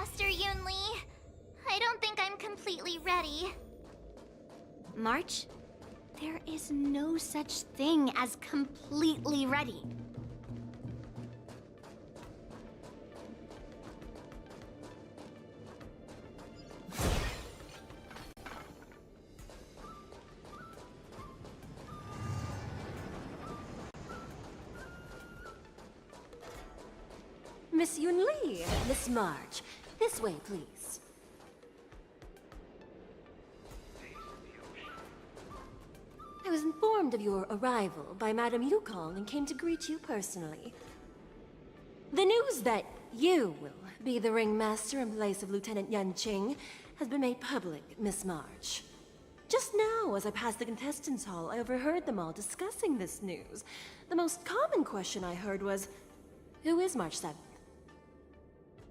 Master Yunli. I don't think I'm completely ready. March, there is no such thing as completely ready. Miss Yunli, Miss March, this way, please. I was informed of your arrival by Madame Yukong and came to greet you personally. The news that you will be the ringmaster in place of Lieutenant Yanqing has been made public, Miss March. Just now, as I passed the contestants' hall, I overheard them all discussing this news. The most common question I heard was, who is March 7th?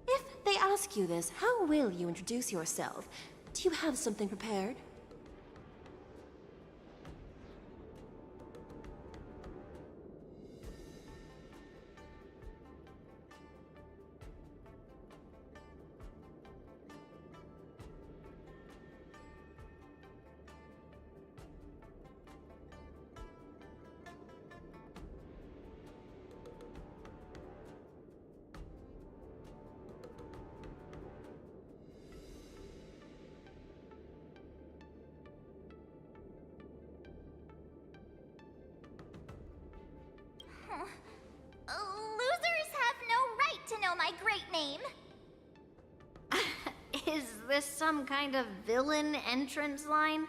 If they ask you this, how will you introduce yourself? Do you have something prepared? Losers have no right to know my great name. Is this some kind of villain entrance line?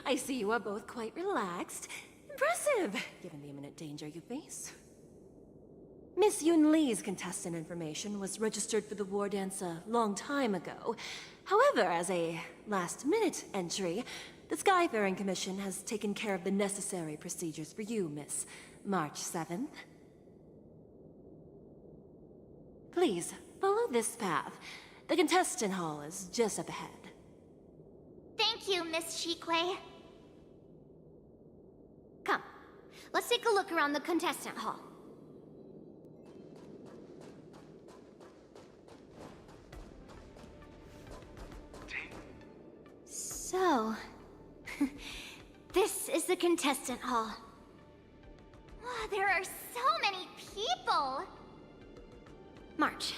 I see you are both quite relaxed. Impressive, given the imminent danger you face. Miss Yunli's contestant information was registered for the war dance a long time ago. However, as a last-minute entry, the Skyfaring Commission has taken care of the necessary procedures for you, Miss March 7th. Please, follow this path. The contestant hall is just up ahead. Thank you, Miss Shikwe. Come, let's take a look around the contestant hall. So, this is the contestant hall. There are so many people. March,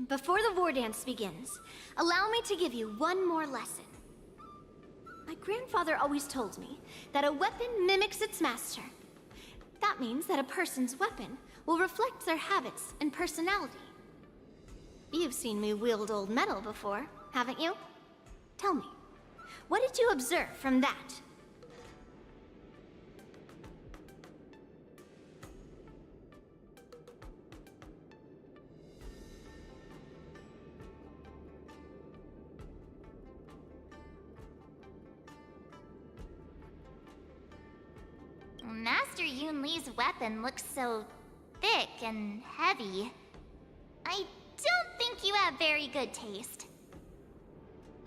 before the war dance begins, allow me to give you one more lesson. My grandfather always told me that a weapon mimics its master. That means that a person's weapon will reflect their habits and personality. You've seen me wield old metal before, haven't you? Tell me, what did you observe from that? Master Yunli's weapon looks so thick and heavy. I don't think you have very good taste.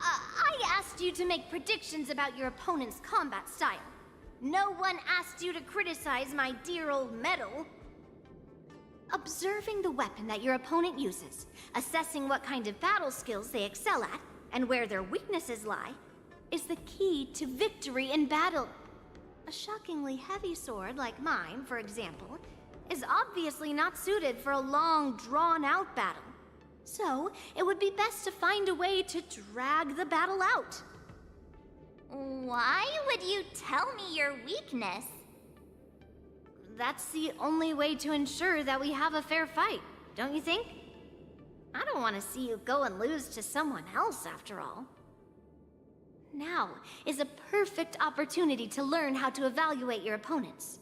I asked you to make predictions about your opponent's combat style. No one asked you to criticize my dear old metal. Observing the weapon that your opponent uses, assessing what kind of battle skills they excel at, and where their weaknesses lie, is the key to victory in battle. A shockingly heavy sword like mine, for example, is obviously not suited for a long, drawn-out battle. So, it would be best to find a way to drag the battle out. Why would you tell me your weakness? That's the only way to ensure that we have a fair fight, don't you think? I don't want to see you go and lose to someone else, after all. Now is a perfect opportunity to learn how to evaluate your opponents.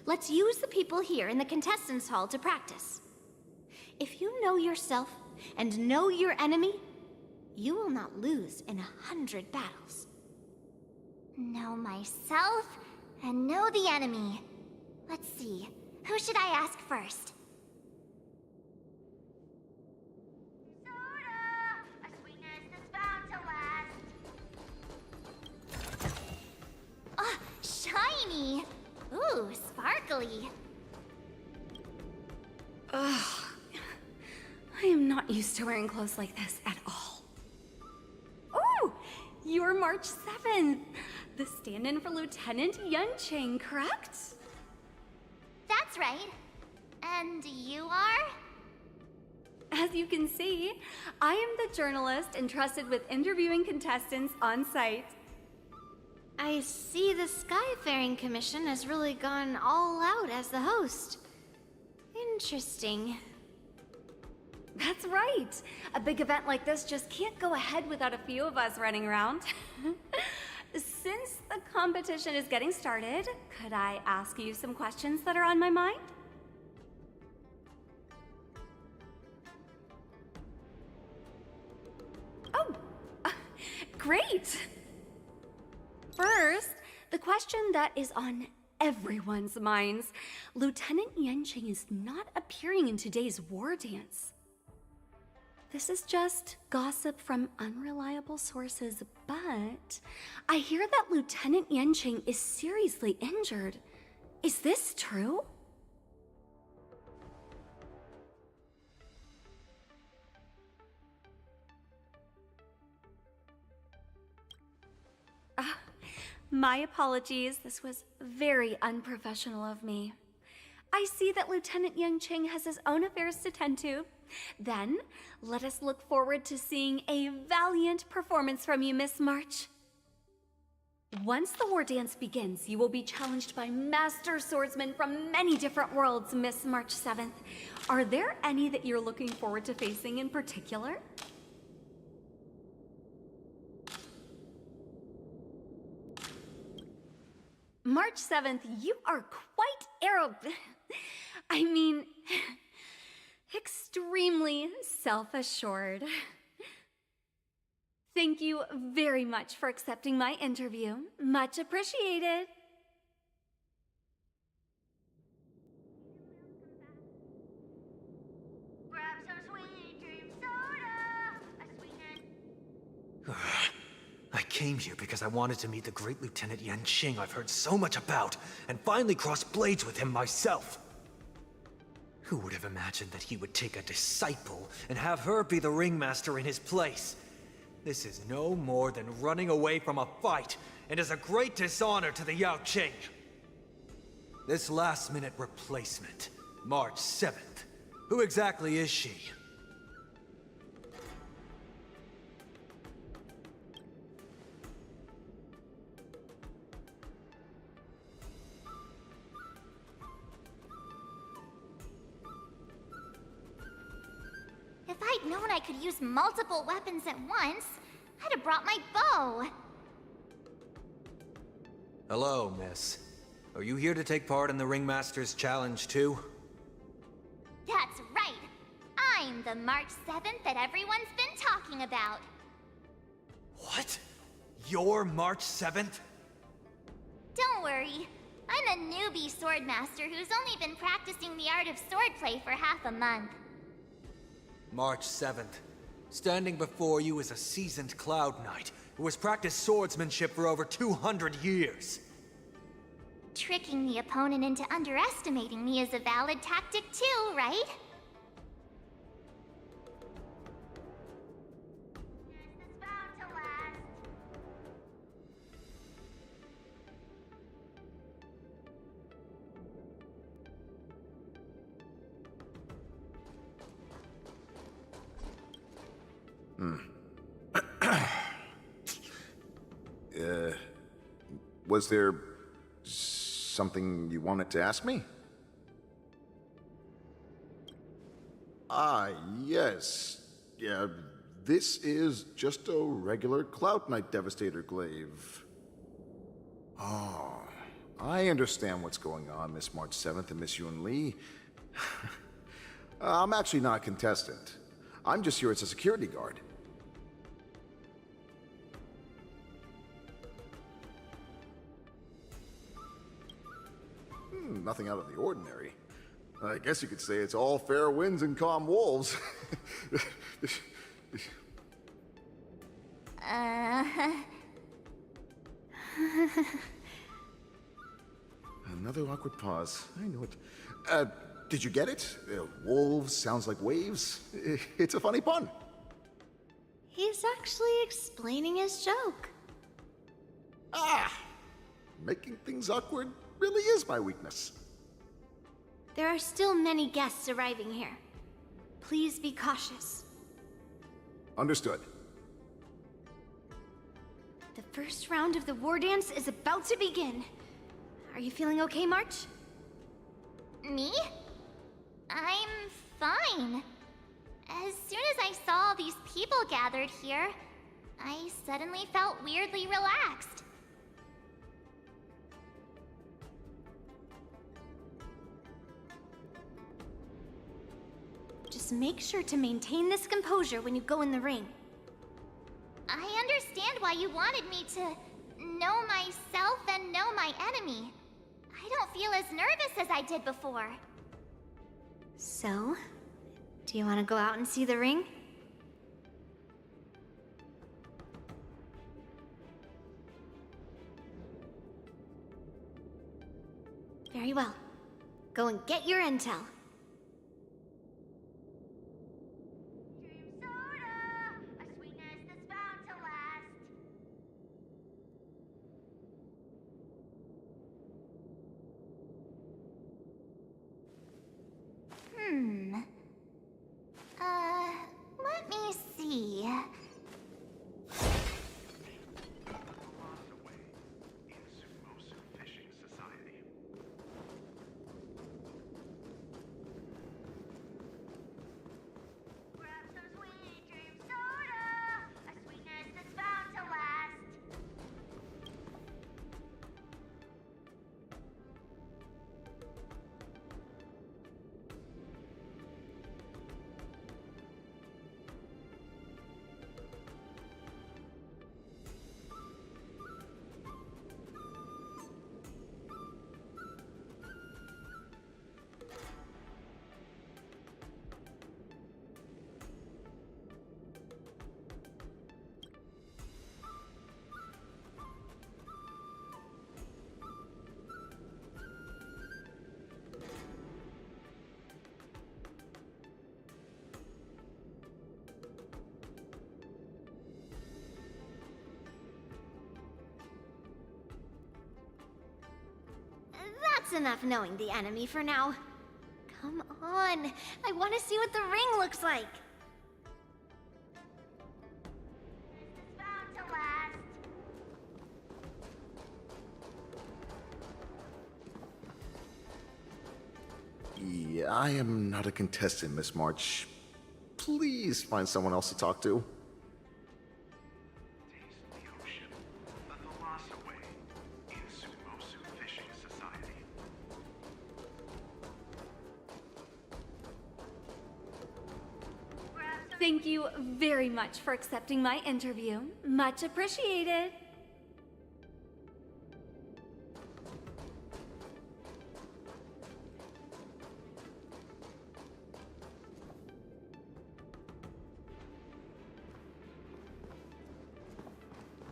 Let's use the people here in the contestants' hall to practice. If you know yourself and know your enemy, you will not lose in 100 battles. Know myself and know the enemy. Let's see, who should I ask first? Soda! A sweetness that's bound to last. Ah, shiny! Ooh, sparkly. Ugh. I not used to wearing clothes like this at all. Oh, you're March 7th, the stand-in for Lieutenant Yunqing, correct? That's right. And you are? As you can see, I am the journalist entrusted with interviewing contestants on site. I see the Skyfaring Commission has really gone all out as the host. Interesting. That's right. A big event like this just can't go ahead without a few of us running around. Since the competition is getting started, could I ask you some questions that are on my mind? Oh, great! First, the question that is on everyone's minds. Lieutenant Yunqing is not appearing in today's war dance. This is just gossip from unreliable sources, but I hear that Lieutenant Yunqing is seriously injured. Is this true? My apologies, this was very unprofessional of me. I see that Lieutenant Yunqing has his own affairs to tend to. Then, let us look forward to seeing a valiant performance from you, Miss March. Once the war dance begins, you will be challenged by master swordsmen from many different worlds, Miss March 7th. Are there any that you're looking forward to facing in particular? March 7th, you are quite I mean, extremely self-assured. Thank you very much for accepting my interview. Much appreciated. Grab some sweet dream soda. A sweetened. I came here because I wanted to meet the great Lieutenant Yunqing I've heard so much about, and finally cross blades with him myself. Who would have imagined that he would take a disciple and have her be the ringmaster in his place? This is no more than running away from a fight, and is a great dishonor to the Yao Qing. This last-minute replacement, March 7th. Who exactly is she? If I'd known I could use multiple weapons at once, I'd have brought my bow. Hello, miss. Are you here to take part in the Ringmaster's Challenge too? That's right. I'm the March 7th that everyone's been talking about. What? You're March 7th? Don't worry. I'm a newbie swordmaster who's only been practicing the art of swordplay for half a month. March 7th. Standing before you is a seasoned Cloud Knight who has practiced swordsmanship for over 200 years. Tricking the opponent into underestimating me is a valid tactic too, right? This is bound to last. Was there something you wanted to ask me? Ah, yes. Yeah, this is just a regular Cloud Knight Devastator glaive. Oh, I understand what's going on, Miss March 7th and Miss Yun Li. I'm actually not a contestant. I'm just here as a security guard. Nothing out of the ordinary. I guess you could say it's all fair winds and calm wolves. Another awkward pause. I know it. Did you get it? Wolves sounds like waves. It's a funny pun. He's actually explaining his joke. Ah! Making things awkward really is my weakness. There are still many guests arriving here. Please be cautious. Understood. The first round of the war dance is about to begin. Are you feeling okay, March? Me? I'm fine. As soon as I saw all these people gathered here, I suddenly felt weirdly relaxed. Just make sure to maintain this composure when you go in the ring. I understand why you wanted me to know myself and know my enemy. I don't feel as nervous as I did before. So, do you want to go out and see the ring? Very well. Go and get your intel. Dream soda, a sweetness that's bound to last. Let me see. Grab some sweet dream soda, a sweetness that's bound to last. That's enough knowing the enemy for now. Come on, I want to see what the ring looks like. It's bound to last. Yeah, I am not a contestant, Miss March. Please find someone else to talk to. Taste the ocean. The Thalassa way in Sumosu Fishing Society. Thank you very much for accepting my interview. Much appreciated.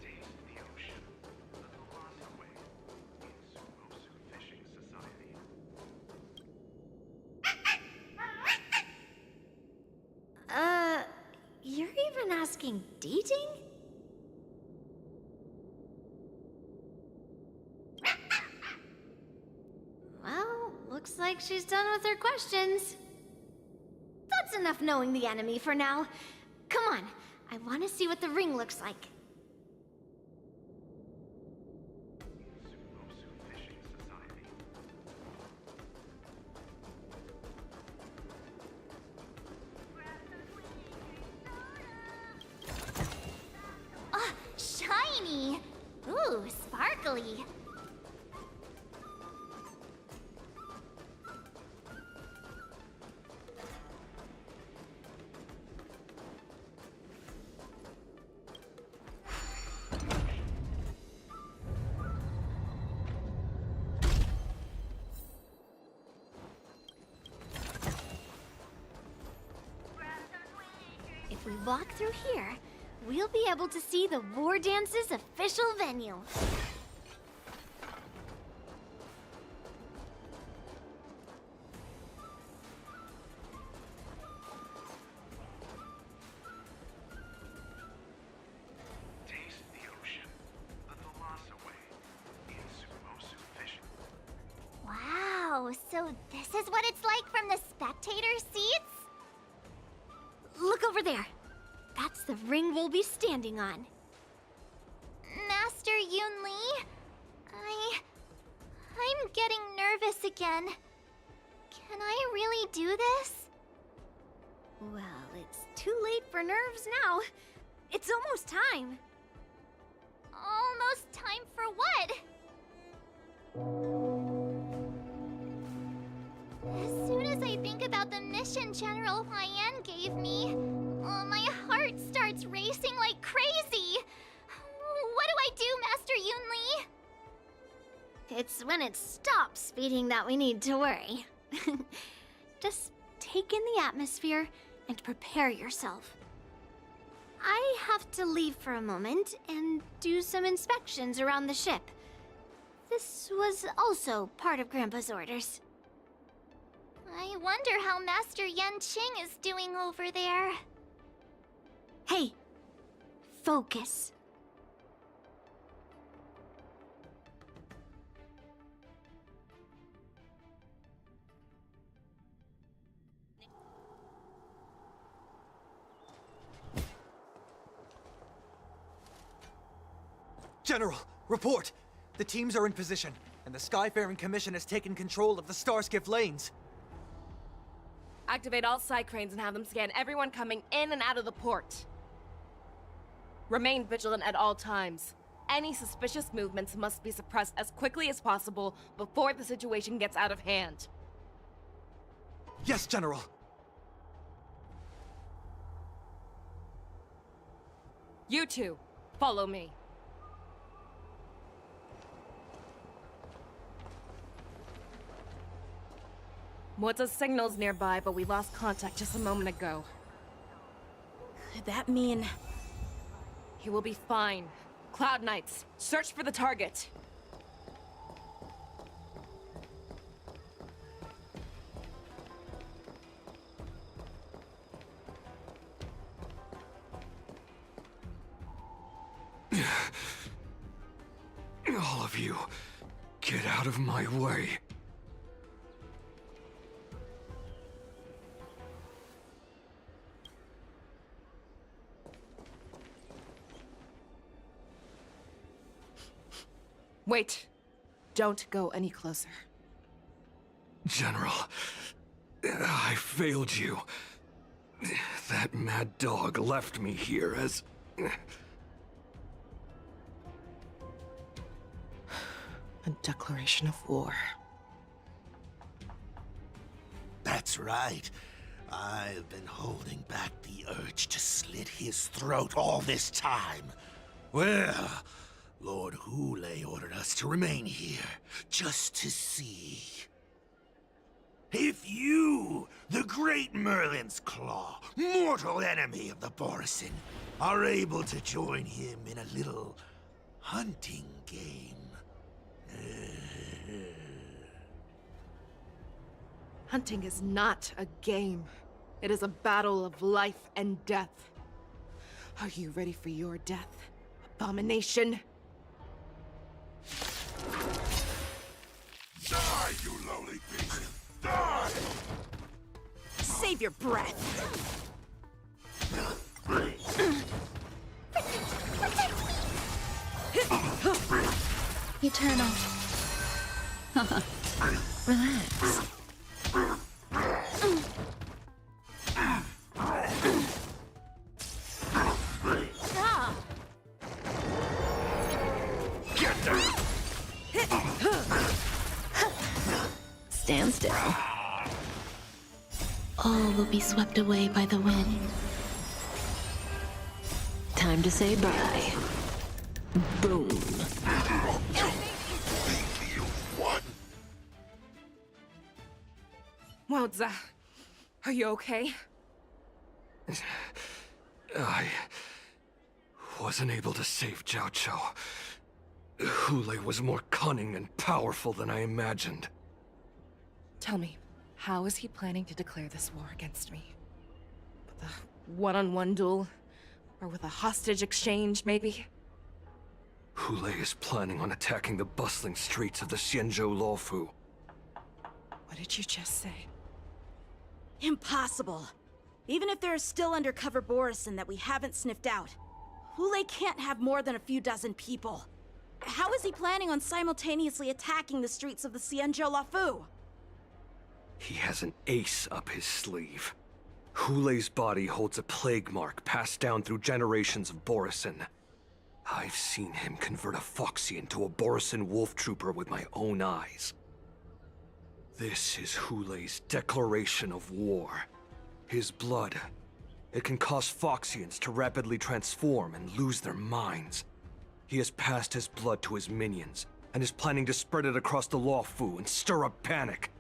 Taste the ocean. The Thalassa way in Sumosu Fishing Society. You're even asking dating? Well, looks like she's done with her questions. That's enough knowing the enemy for now. Come on, I want to see what the ring looks like. Sumosu Fishing Society. Ah, shiny! Ooh, sparkly. If we walk through here, we'll be able to see the War Dance's official venue. Oh, so this is what it's like from the spectator seats? Look over there. That's the ring we'll be standing on. Master Yoon Lee? I'm getting nervous again. Can I really do this? Well, it's too late for nerves now. It's almost time. Almost time for what? As soon as I think about the mission General Hyan gave me, my heart starts racing like crazy. What do I do, Master Yoon Lee? It's when it stops beating that we need to worry. Just take in the atmosphere and prepare yourself. I have to leave for a moment and do some inspections around the ship. This was also part of Grandpa's orders. I wonder how Master Yen Qing is doing over there. Hey, focus. General, report! The teams are in position, and the Skyfaring Commission has taken control of the Starskiff lanes. Activate all side cranes and have them scan everyone coming in and out of the port. Remain vigilant at all times. Any suspicious movements must be suppressed as quickly as possible before the situation gets out of hand. Yes, General! You two, follow me. Moza's signal's nearby, but we lost contact just a moment ago. Could that mean... He will be fine. Cloud Knights, search for the target. All of you, get out of my way. Wait. Don't go any closer. General, I failed you. That mad dog left me here as... A declaration of war. That's right. I've been holding back the urge to slit his throat all this time. Well, Lord Hule ordered us to remain here, just to see. If you, the great Merlin's Claw, mortal enemy of the Borisin, are able to join him in a little hunting game. Hunting is not a game. It is a battle of life and death. Are you ready for your death, abomination? Die, you lowly beast! Die! Save your breath. Eternal. Relax. Stand still. All will be swept away by the wind. Time to say bye. Boom. Moza, are you okay? I wasn't able to save Jiao Chou. Hule was more cunning and powerful than I imagined. Tell me, how is he planning to declare this war against me? With a one-on-one duel? Or with a hostage exchange, maybe? Hule is planning on attacking the bustling streets of the Xianzhou Luofu. What did you just say? Impossible. Even if there are still undercover Borison that we haven't sniffed out, Hule can't have more than a few dozen people. How is he planning on simultaneously attacking the streets of the Xianzhou Lafu? He has an ace up his sleeve. Hule's body holds a plague mark passed down through generations of Borison. I've seen him convert a Foxy into a Borison wolf trooper with my own eyes. This is Hule's declaration of war. His blood. It can cause Foxians to rapidly transform and lose their minds. He has passed his blood to his minions, and is planning to spread it across the Luofu and stir up panic.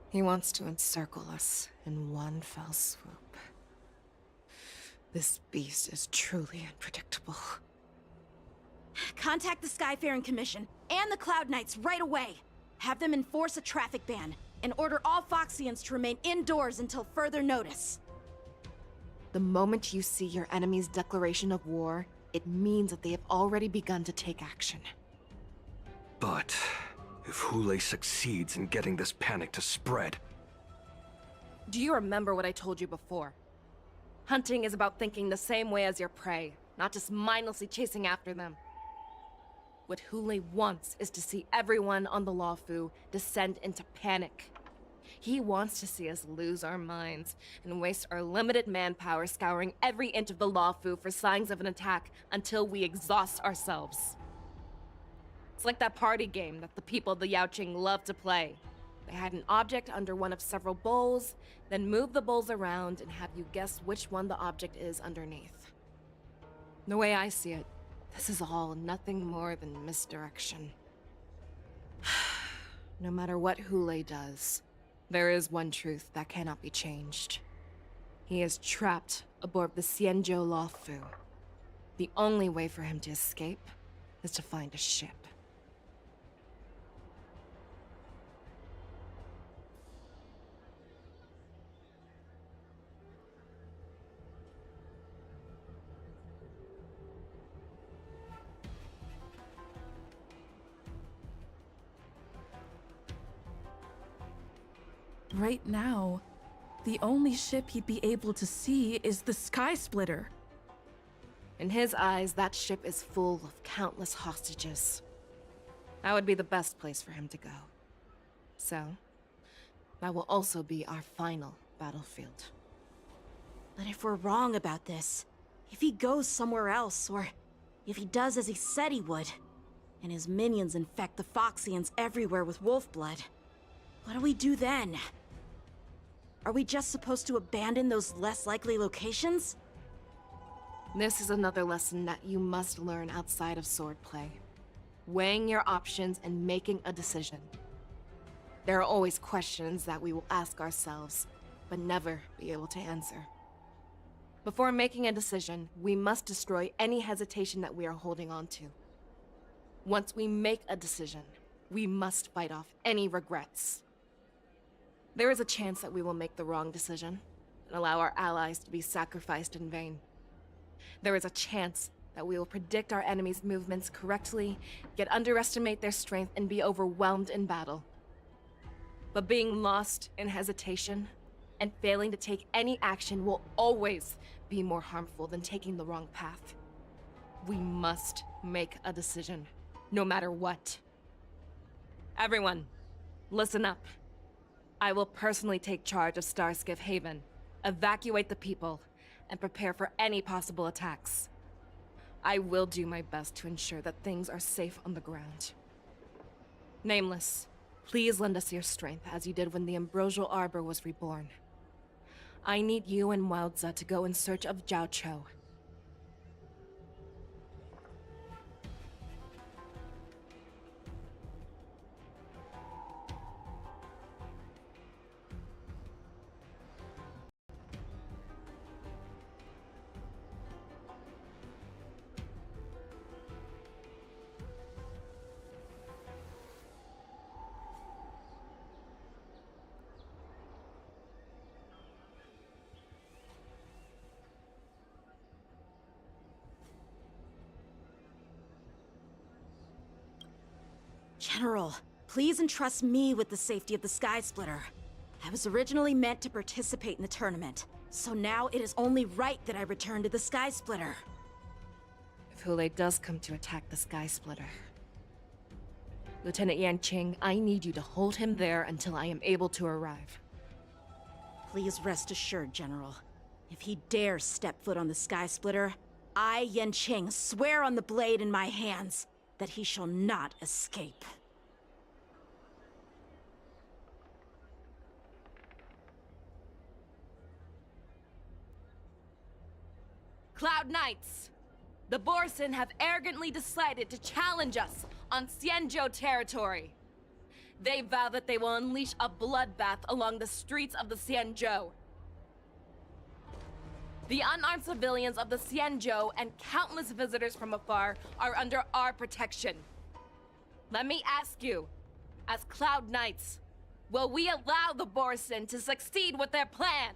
He wants to encircle us in one fell swoop. This beast is truly unpredictable. Contact the Skyfaring Commission and the Cloud Knights right away. Have them enforce a traffic ban and order all Foxians to remain indoors until further notice. The moment you see your enemy's declaration of war, it means that they have already begun to take action. But if Hule succeeds in getting this panic to spread... Do you remember what I told you before? Hunting is about thinking the same way as your prey, not just mindlessly chasing after them. What Hule wants is to see everyone on the Luofu descend into panic. He wants to see us lose our minds and waste our limited manpower scouring every inch of the Luofu for signs of an attack until we exhaust ourselves. It's like that party game that the people of the Yaoqing love to play. They hide an object under one of several bowls, then move the bowls around and have you guess which one the object is underneath. The way I see it, this is all nothing more than misdirection. No matter what Hule does, there is one truth that cannot be changed. He is trapped aboard the Xianzhou Luofu. The only way for him to escape is to find a ship. Right now, the only ship he'd be able to see is the Sky Splitter. In his eyes, that ship is full of countless hostages. That would be the best place for him to go. So, that will also be our final battlefield. But if we're wrong about this, if he goes somewhere else, or if he does as he said he would, and his minions infect the Foxians everywhere with wolf blood, what do we do then? Are we just supposed to abandon those less likely locations? This is another lesson that you must learn outside of swordplay. Weighing your options and making a decision. There are always questions that we will ask ourselves, but never be able to answer. Before making a decision, we must destroy any hesitation that we are holding on to. Once we make a decision, we must fight off any regrets. There is a chance that we will make the wrong decision and allow our allies to be sacrificed in vain. There is a chance that we will predict our enemy's movements correctly, yet underestimate their strength and be overwhelmed in battle. But being lost in hesitation and failing to take any action will always be more harmful than taking the wrong path. We must make a decision, no matter what. Everyone, listen up. I will personally take charge of Starskiff Haven, evacuate the people, and prepare for any possible attacks. I will do my best to ensure that things are safe on the ground. Nameless, please lend us your strength as you did when the Ambrosial Arbor was reborn. I need you and Wildza to go in search of Jiao Cho. General, please entrust me with the safety of the Sky Splitter. I was originally meant to participate in the tournament, so now it is only right that I return to the Sky Splitter. If Hule does come to attack the Sky Splitter, Lieutenant Yanqing, I need you to hold him there until I am able to arrive. Please rest assured, General. If he dares step foot on the Sky Splitter, I, Yanqing, swear on the blade in my hands that he shall not escape. Cloud Knights! The Borson have arrogantly decided to challenge us on Xianzhou territory. They vow that they will unleash a bloodbath along the streets of the Xianzhou. The unarmed civilians of the Xianzhou and countless visitors from afar are under our protection. Let me ask you, as Cloud Knights, will we allow the Borson to succeed with their plan?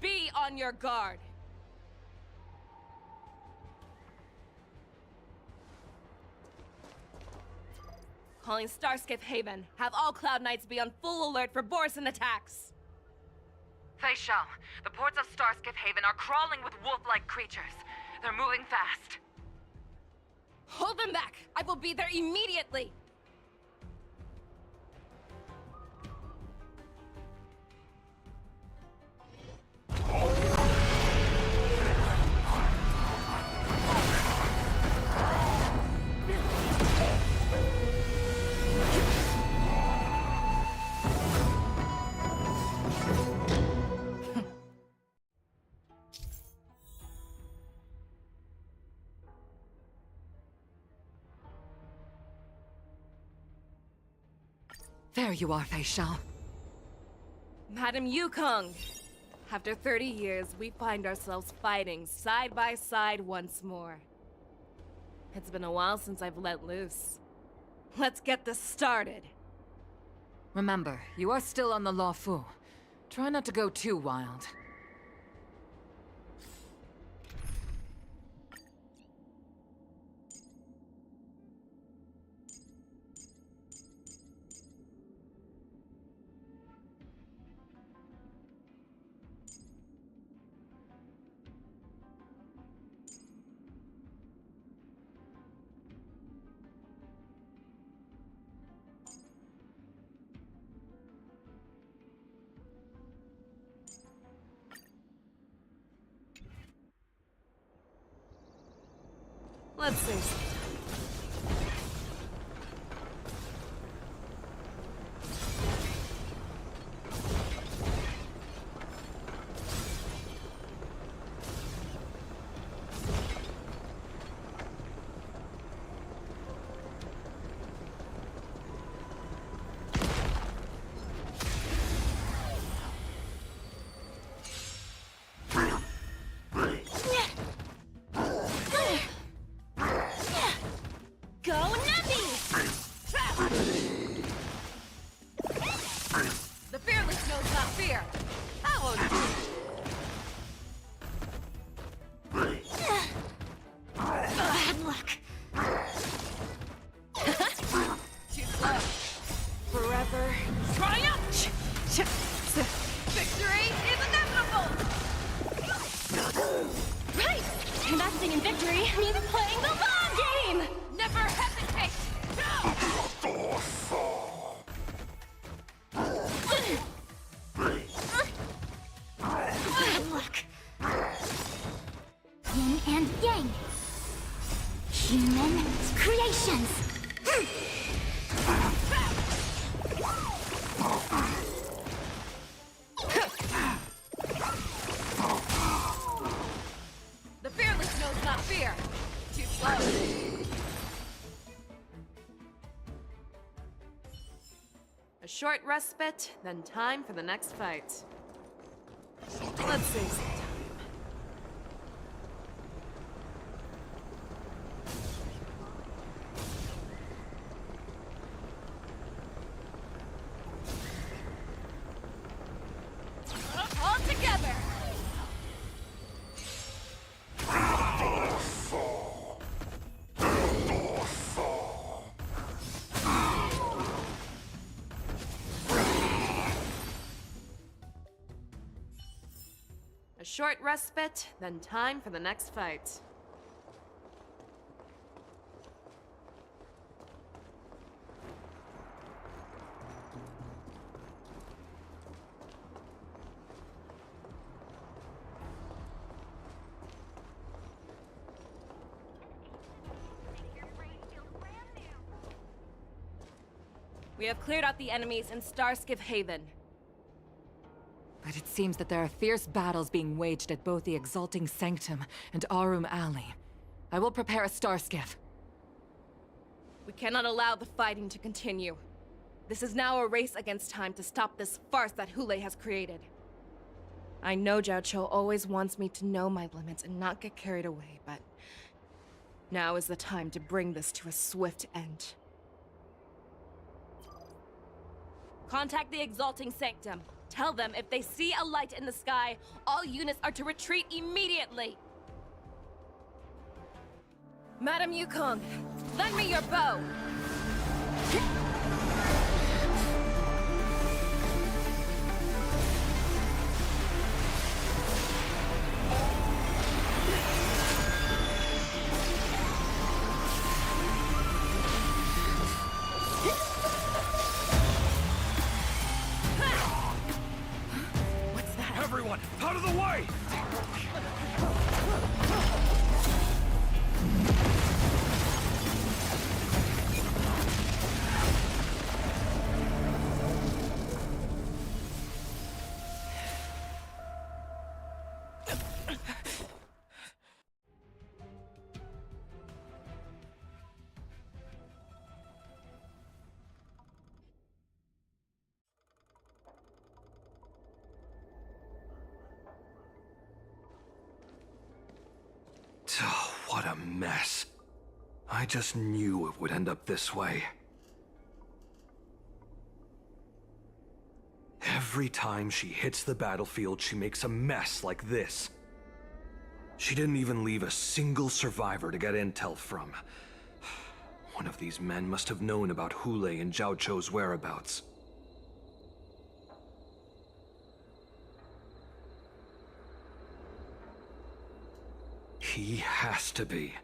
Be on your guard. Calling Starscape Haven. Have all Cloud Knights be on full alert for Borson attacks. Fei Shao, the ports of Starscape Haven are crawling with wolf-like creatures. They're moving fast. Hold them back! I will be there immediately! There you are, Fei Shao. Madam Yukong! After 30 years, we find ourselves fighting side by side once more. It's been a while since I've let loose. Let's get this started. Remember, you are still on the Law Fu. Try not to go too wild. Let's see. Investing in victory means playing the long game! Never hesitate! Good luck. Yin and Yang. Human creations. The fearless knows not fear. Too slow. A short respite, then time for the next fight. Let's save some time. All together! short respite, then time for the next fight. We have cleared out the enemies in Starskiff Haven. But it seems that there are fierce battles being waged at both the Exalting Sanctum and Arum Alley. I will prepare a Starskiff. We cannot allow the fighting to continue. This is now a race against time to stop this farce that Hule has created. I know Zhao Cho always wants me to know my limits and not get carried away, but now is the time to bring this to a swift end. Contact the Exalting Sanctum. Tell them if they see a light in the sky, all units are to retreat immediately. Madam Yukong, lend me your bow. Everyone, out of the way! Oh, what a mess. I just knew it would end up this way. Every time she hits the battlefield, she makes a mess like this. She didn't even leave a single survivor to get intel from. One of these men must have known about Hule and Zhao Cho's whereabouts. He has to be.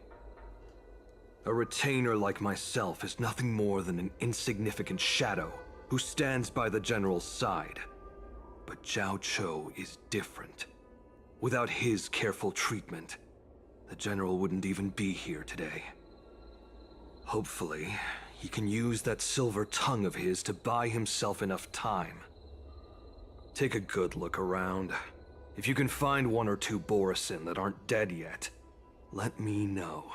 A retainer like myself is nothing more than an insignificant shadow who stands by the general's side. But Zhao Cho is different. Without his careful treatment, the general wouldn't even be here today. Hopefully, he can use that silver tongue of his to buy himself enough time. Take a good look around. If you can find one or two Borisin that aren't dead yet, let me know.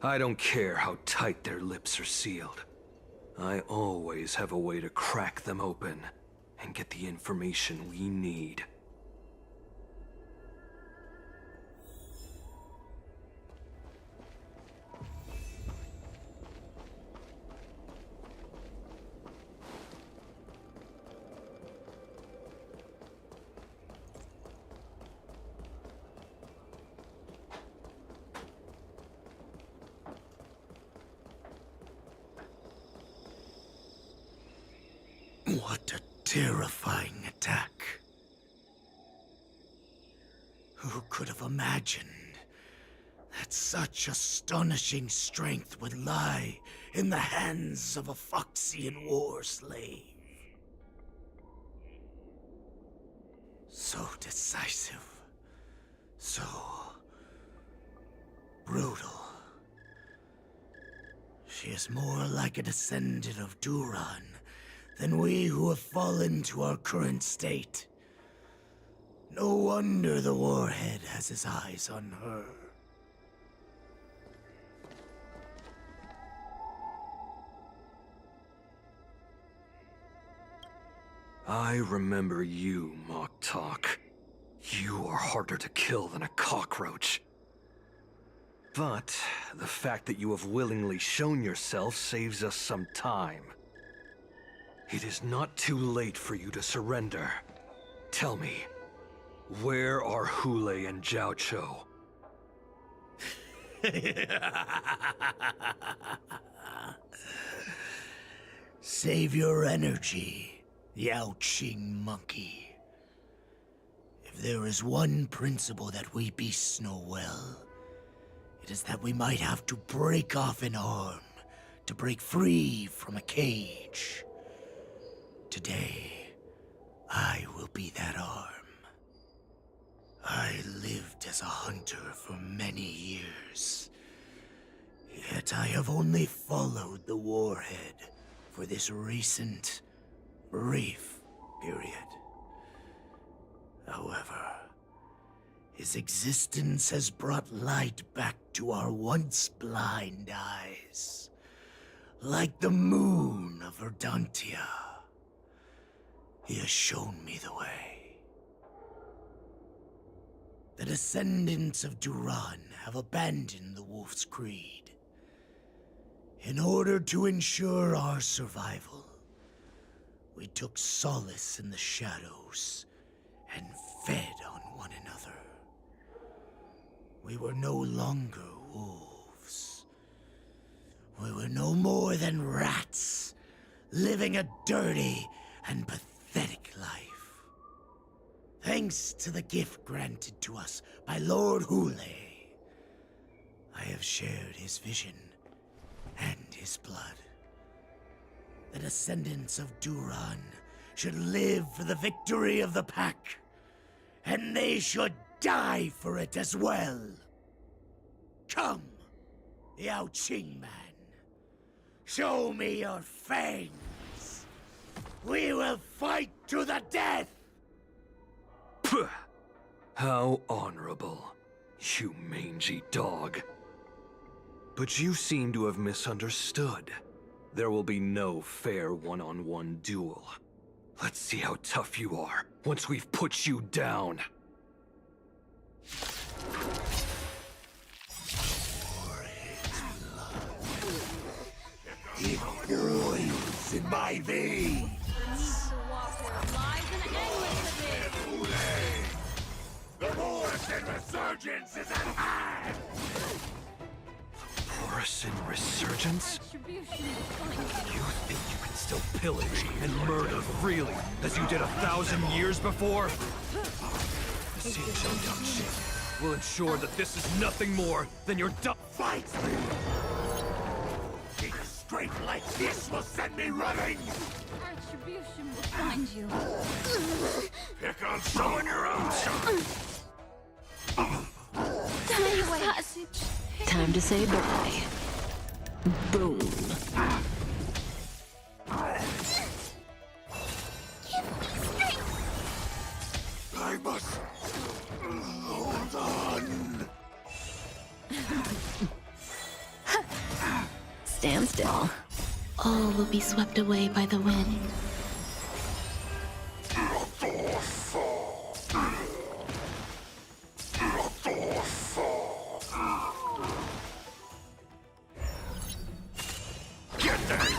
I don't care how tight their lips are sealed. I always have a way to crack them open and get the information we need. What a terrifying attack. Who could have imagined that such astonishing strength would lie in the hands of a Foxian war slave? So decisive, so brutal. She is more like a descendant of Duran than we who have fallen to our current state. No wonder the Warhead has his eyes on her. I remember you, Mock Talk. You are harder to kill than a cockroach. But the fact that you have willingly shown yourself saves us some time. It is not too late for you to surrender. Tell me, where are Hule and Zhao Cho? Save your energy, Yao Qing monkey. If there is one principle that we beasts know well, it is that we might have to break off an arm to break free from a cage. Today, I will be that arm. I lived as a hunter for many years, yet I have only followed the warhead for this recent, brief period. However, his existence has brought light back to our once blind eyes, like the moon of Verdantia. He has shown me the way. The descendants of Duran have abandoned the Wolf's Creed. In order to ensure our survival, we took solace in the shadows and fed on one another. We were no longer wolves. We were no more than rats, living a dirty and pathetic life. Thanks to the gift granted to us by Lord Hule, I have shared his vision and his blood. The descendants of Duran should live for the victory of the pack, and they should die for it as well. Come, Yao Qing man. Show me your fangs. We will fight to the death! Puh. How honorable, you mangy dog. But you seem to have misunderstood. There will be no fair one-on-one duel. Let's see how tough you are once we've put you down. It boils in my veins. The Morrison Resurgence is at hand! Morrison Resurgence? You think you can still pillage and murder freely, as you did 1,000 years before? The siege of Yangqing will ensure that this is nothing more than your Fight me! A strength like this will send me running! Retribution will find you. Pick on someone your own son! Time to say bye. Boom. I must hold on. Stand still. All will be swept away by the wind. Get them!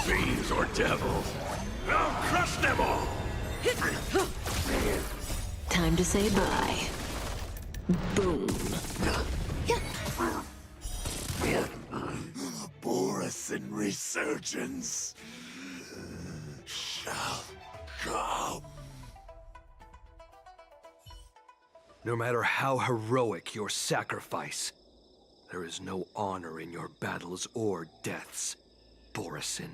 Fiends or devils, I'll crush them all! Time to say bye. Boom. Borison Resurgence shall come. No matter how heroic your sacrifice, there is no honor in your battles or deaths, Borison.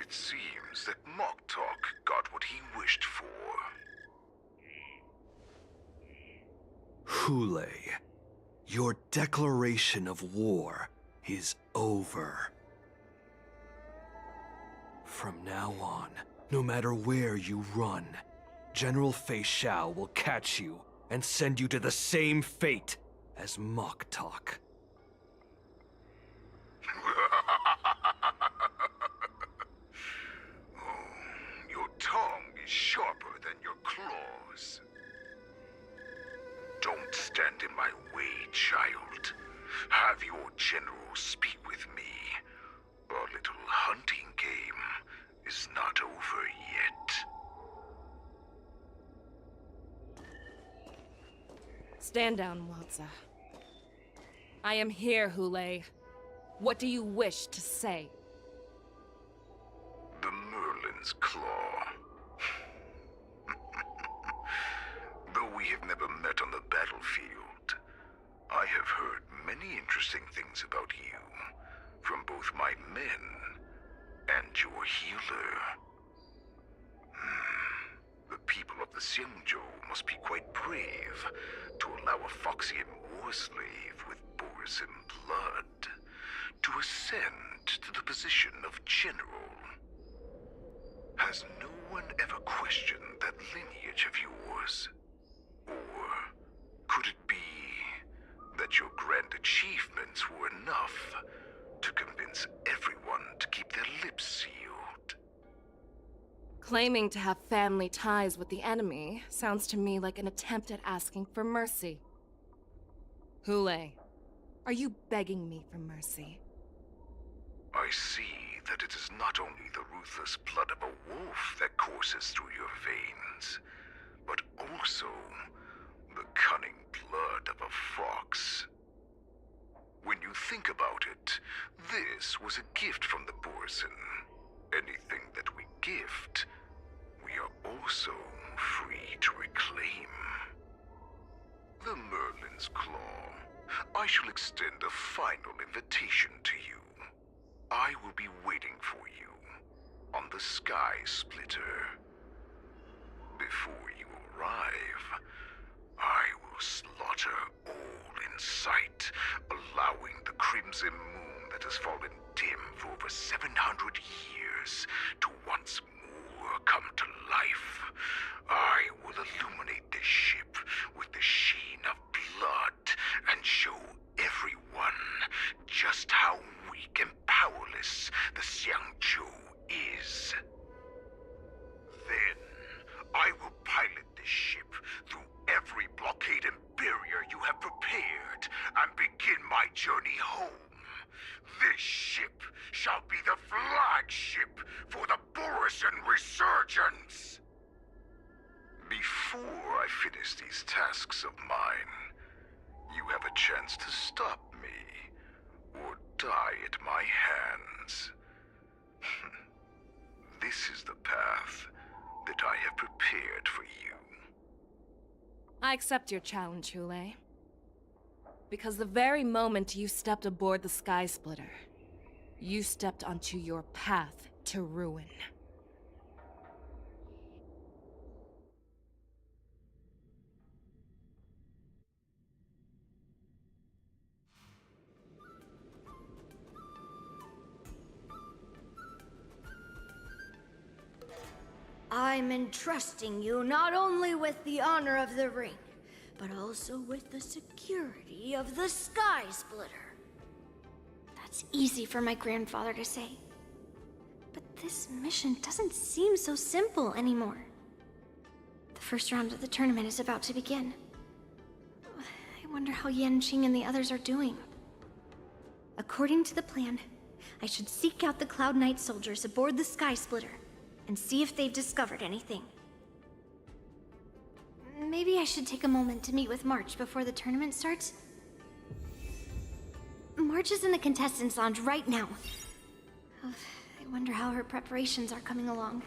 It seems that Moktok got what he wished for. Hule, your declaration of war is over. From now on, no matter where you run, General Fei Xiao will catch you and send you to the same fate as Moktok. Your tongue is sharper than your claws. Don't stand in my way, child. Have your general speak with me. Our little hunting game is not over yet. Stand down, Walza. I am here, Hule. What do you wish to say? Merlin's Claw. Though we have never met on the battlefield, I have heard many interesting things about you from both my men and your healer. The people of the Xiangzhou must be quite brave to allow a Foxian war slave with Borisin blood to ascend to the position of general. Has no one ever questioned that lineage of yours? Or could it be that your grand achievements were enough to convince everyone to keep their lips sealed? Claiming to have family ties with the enemy sounds to me like an attempt at asking for mercy. Hule, are you begging me for mercy? I see that it is not only the ruthless blood of a wolf that courses through your veins, but also the cunning blood of a fox. When you think about it, this was a gift from the Borisin. Anything that we gift, we are also free to reclaim. The Merlin's Claw. I shall extend a final invitation to you. I will be waiting for you on the Sky Splitter. Before you arrive, I will slaughter all in sight, allowing the crimson moon that has fallen dim for over 700 years to once more come to life. I will illuminate this ship with the sheen of blood and show everyone just how weak and powerless the Xiangzhou is. Then, I will pilot this ship through every blockade and barrier you have prepared and begin my journey home. This ship shall be the flagship for the Borisin Resurgence. Before I finish these tasks of mine, you have a chance to stop me or die at my hands. This is the path that I have prepared for you. I accept your challenge, Hule. Because the very moment you stepped aboard the Sky Splitter, you stepped onto your path to ruin. I'm entrusting you not only with the honor of the ring, but also with the security of the Sky Splitter. That's easy for my grandfather to say. But this mission doesn't seem so simple anymore. The first round of the tournament is about to begin. I wonder how Yanqing and the others are doing. According to the plan, I should seek out the Cloud Knight soldiers aboard the Sky Splitter and see if they've discovered anything. Maybe I should take a moment to meet with March before the tournament starts. March is in the contestants' lounge right now. I wonder how her preparations are coming along.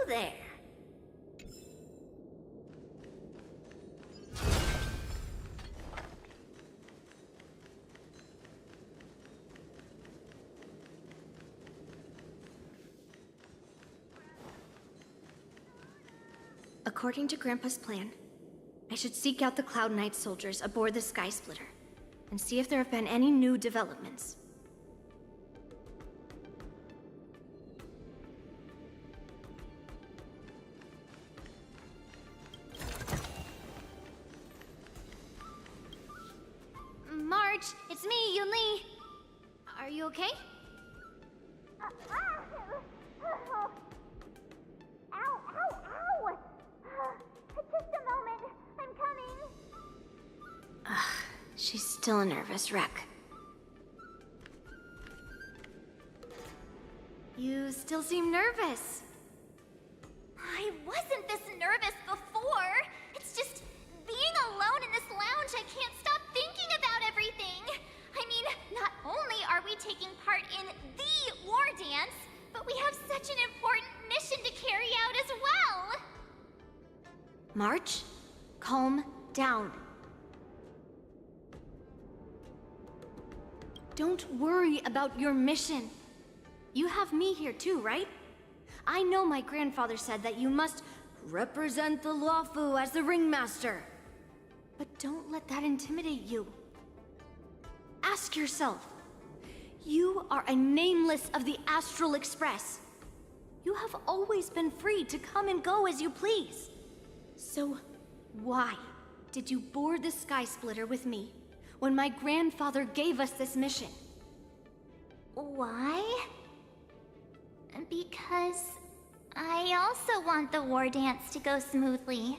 there. According to Grandpa's plan, I should seek out the Cloud Knight soldiers aboard the Sky Splitter and see if there have been any new developments. Marge, it's me, Yunli. Are you okay? Ow! Just a moment. I'm coming. She's still a nervous wreck. You still seem nervous. I wasn't this nervous before. It's just being alone in this lounge, I can't stop thinking about everything. I mean, not only are we taking part in the war dance, but we have such an important mission to carry out as well. March, calm down. Don't worry about your mission. You have me here too, right? I know my grandfather said that you must represent the Luofu as the ringmaster. But don't let that intimidate you. Ask yourself, you are a nameless of the Astral Express. You have always been free to come and go as you please. So, why did you board the Sky Splitter with me when my grandfather gave us this mission? Why? Because I also want the war dance to go smoothly.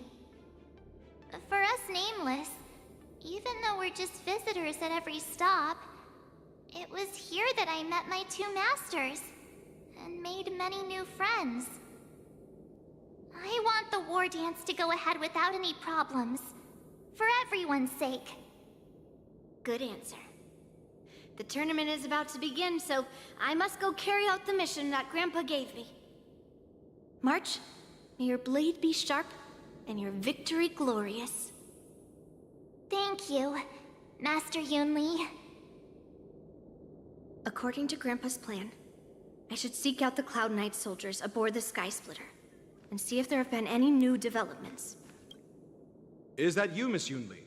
For us Nameless, even though we're just visitors at every stop, it was here that I met my two masters and made many new friends. I want the war dance to go ahead without any problems, for everyone's sake. Good answer. The tournament is about to begin, so I must go carry out the mission that Grandpa gave me. March, may your blade be sharp and your victory glorious. Thank you, Master Yunli. According to Grandpa's plan, I should seek out the Cloud Knight soldiers aboard the Sky Splitter and see if there have been any new developments. Is that you, Miss Yunli?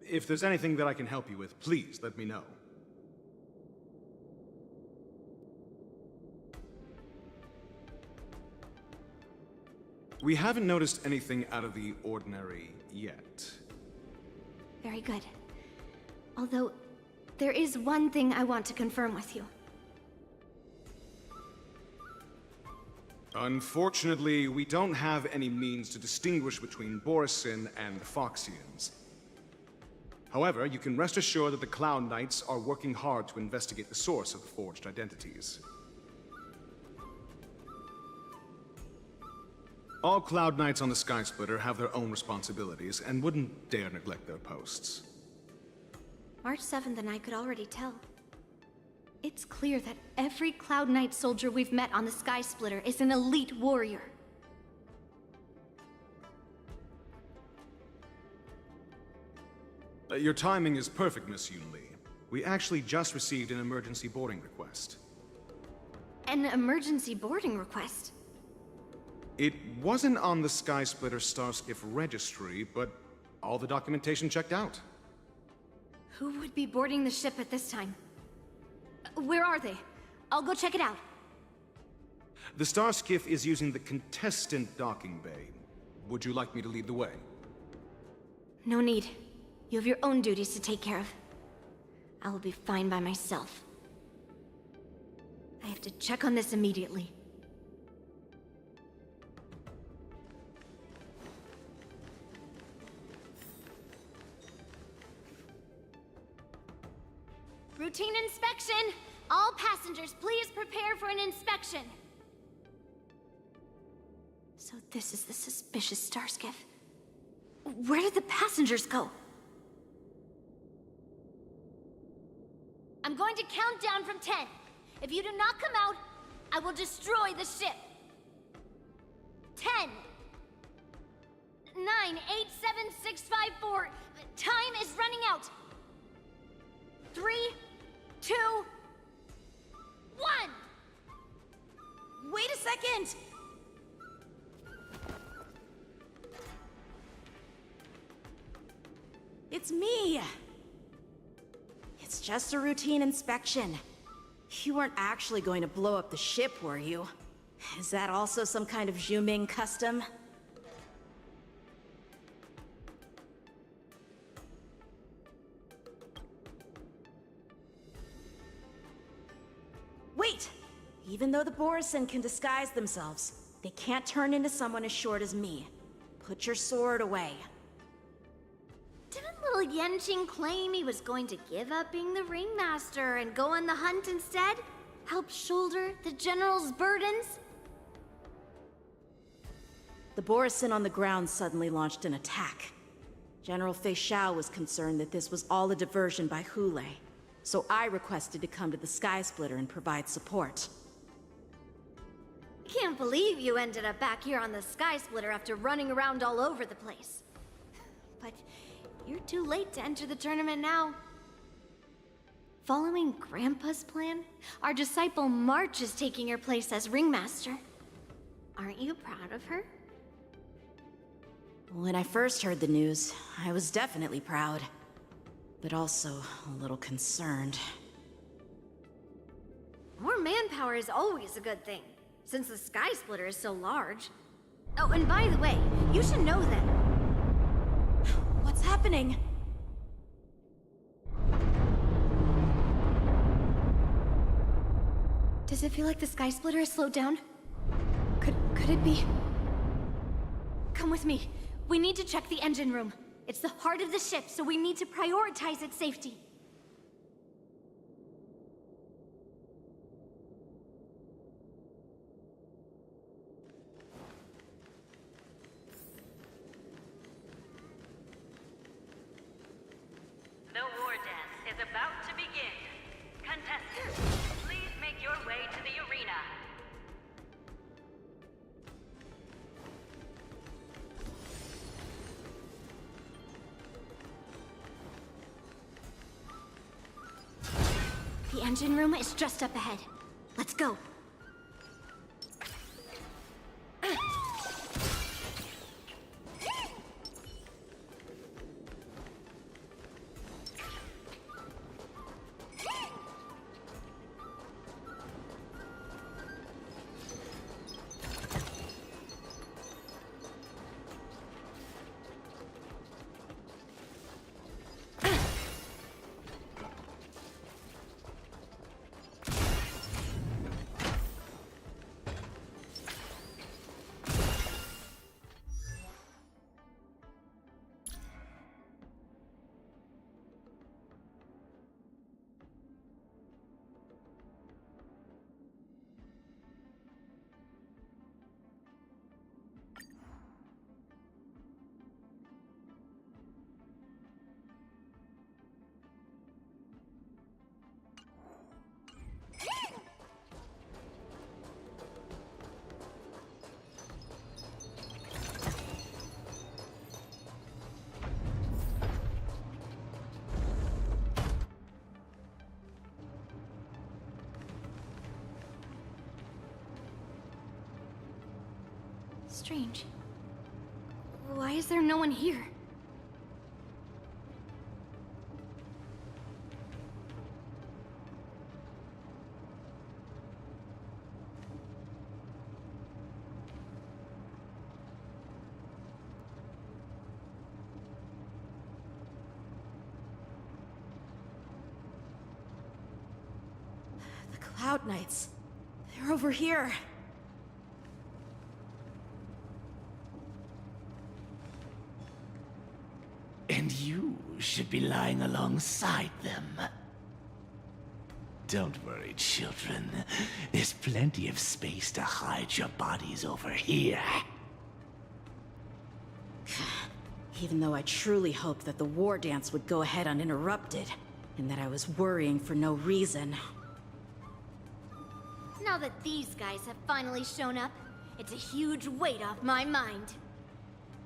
If there's anything that I can help you with, please let me know. We haven't noticed anything out of the ordinary yet. Very good. Although, there is one thing I want to confirm with you. Unfortunately, we don't have any means to distinguish between Borisin and Foxians. However, you can rest assured that the Cloud Knights are working hard to investigate the source of the forged identities. All Cloud Knights on the Sky Splitter have their own responsibilities and wouldn't dare neglect their posts. March 7th and I could already tell. It's clear that every Cloud Knight soldier we've met on the Sky Splitter is an elite warrior. Your timing is perfect, Miss Yunli. We actually just received an emergency boarding request. An emergency boarding request? It wasn't on the Sky Splitter Starskiff registry, but all the documentation checked out. Who would be boarding the ship at this time? Where are they? I'll go check it out. The Starskiff is using the contestant docking bay. Would you like me to lead the way? No need. You have your own duties to take care of. I will be fine by myself. I have to check on this immediately. Routine inspection! All passengers, please prepare for an inspection! So this is the suspicious Starskiff. Where did the passengers go? I'm going to count down from 10. If you do not come out, I will destroy the ship. 87654. Time is running out. 3, 2, 1. Wait a second! It's me! It's just a routine inspection. You weren't actually going to blow up the ship, were you? Is that also some kind of Zhuming custom? Wait! Even though the Borisin can disguise themselves, they can't turn into someone as short as me. Put your sword away. Didn't little Yanqing claim he was going to give up being the ringmaster and go on the hunt instead? Help shoulder the general's burdens? The Borisin on the ground suddenly launched an attack. General Fei Xiao was concerned that this was all a diversion by Hule, so I requested to come to the Sky Splitter and provide support. Can't believe you ended up back here on the Sky Splitter after running around all over the place. But you're too late to enter the tournament now. Following Grandpa's plan, our disciple March is taking your place as ringmaster. Aren't you proud of her? When I first heard the news, I was definitely proud, but also a little concerned. More manpower is always a good thing, since the Sky Splitter is so large. Oh, and by the way, you should know that... What's happening? Does it feel like the Sky Splitter has slowed down? Could it be? Come with me. We need to check the engine room. It's the heart of the ship, so we need to prioritize its safety. The war dance is about to begin. Contestants, please make your way to the arena. The engine room is just up ahead. Let's go. Strange. Why is there no one here? The Cloud Knights. They're over here. And you should be lying alongside them. Don't worry, children. There's plenty of space to hide your bodies over here. Even though I truly hoped that the war dance would go ahead uninterrupted, and that I was worrying for no reason. Now that these guys have finally shown up, it's a huge weight off my mind.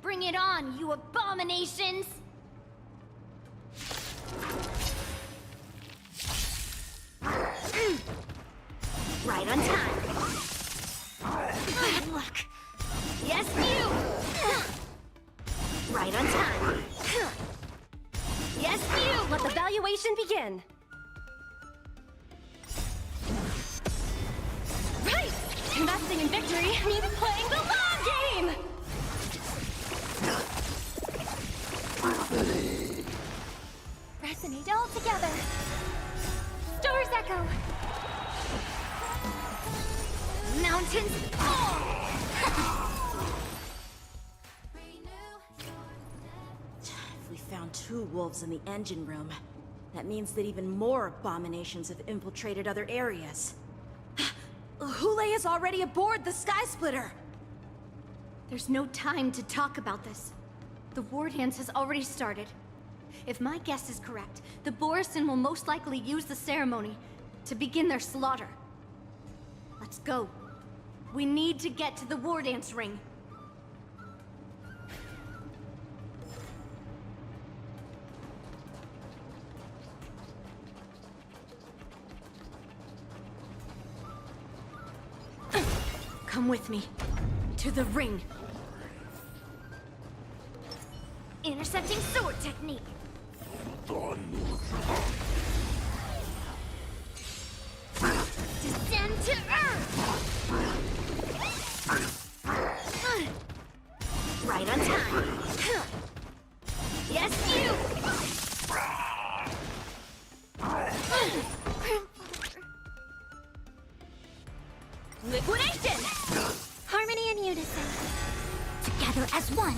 Bring it on, you abominations! Right on time. Good luck. Yes, you! Right on time. Yes, you! Let the valuation begin. Right! Investing in victory means playing the long game! Resonate all together. Stars echo. Mountains fall! If we found 2 wolves in the engine room, that means that even more abominations have infiltrated other areas. Hule is already aboard the Sky Splitter! There's no time to talk about this. The war dance has already started. If my guess is correct, the Borisin will most likely use the ceremony to begin their slaughter. Let's go. We need to get to the war dance ring. Come with me. To the ring. Intercepting sword technique. Descend to earth! Right on time. Yes, you! Liquidation! Harmony and unison. Together as one.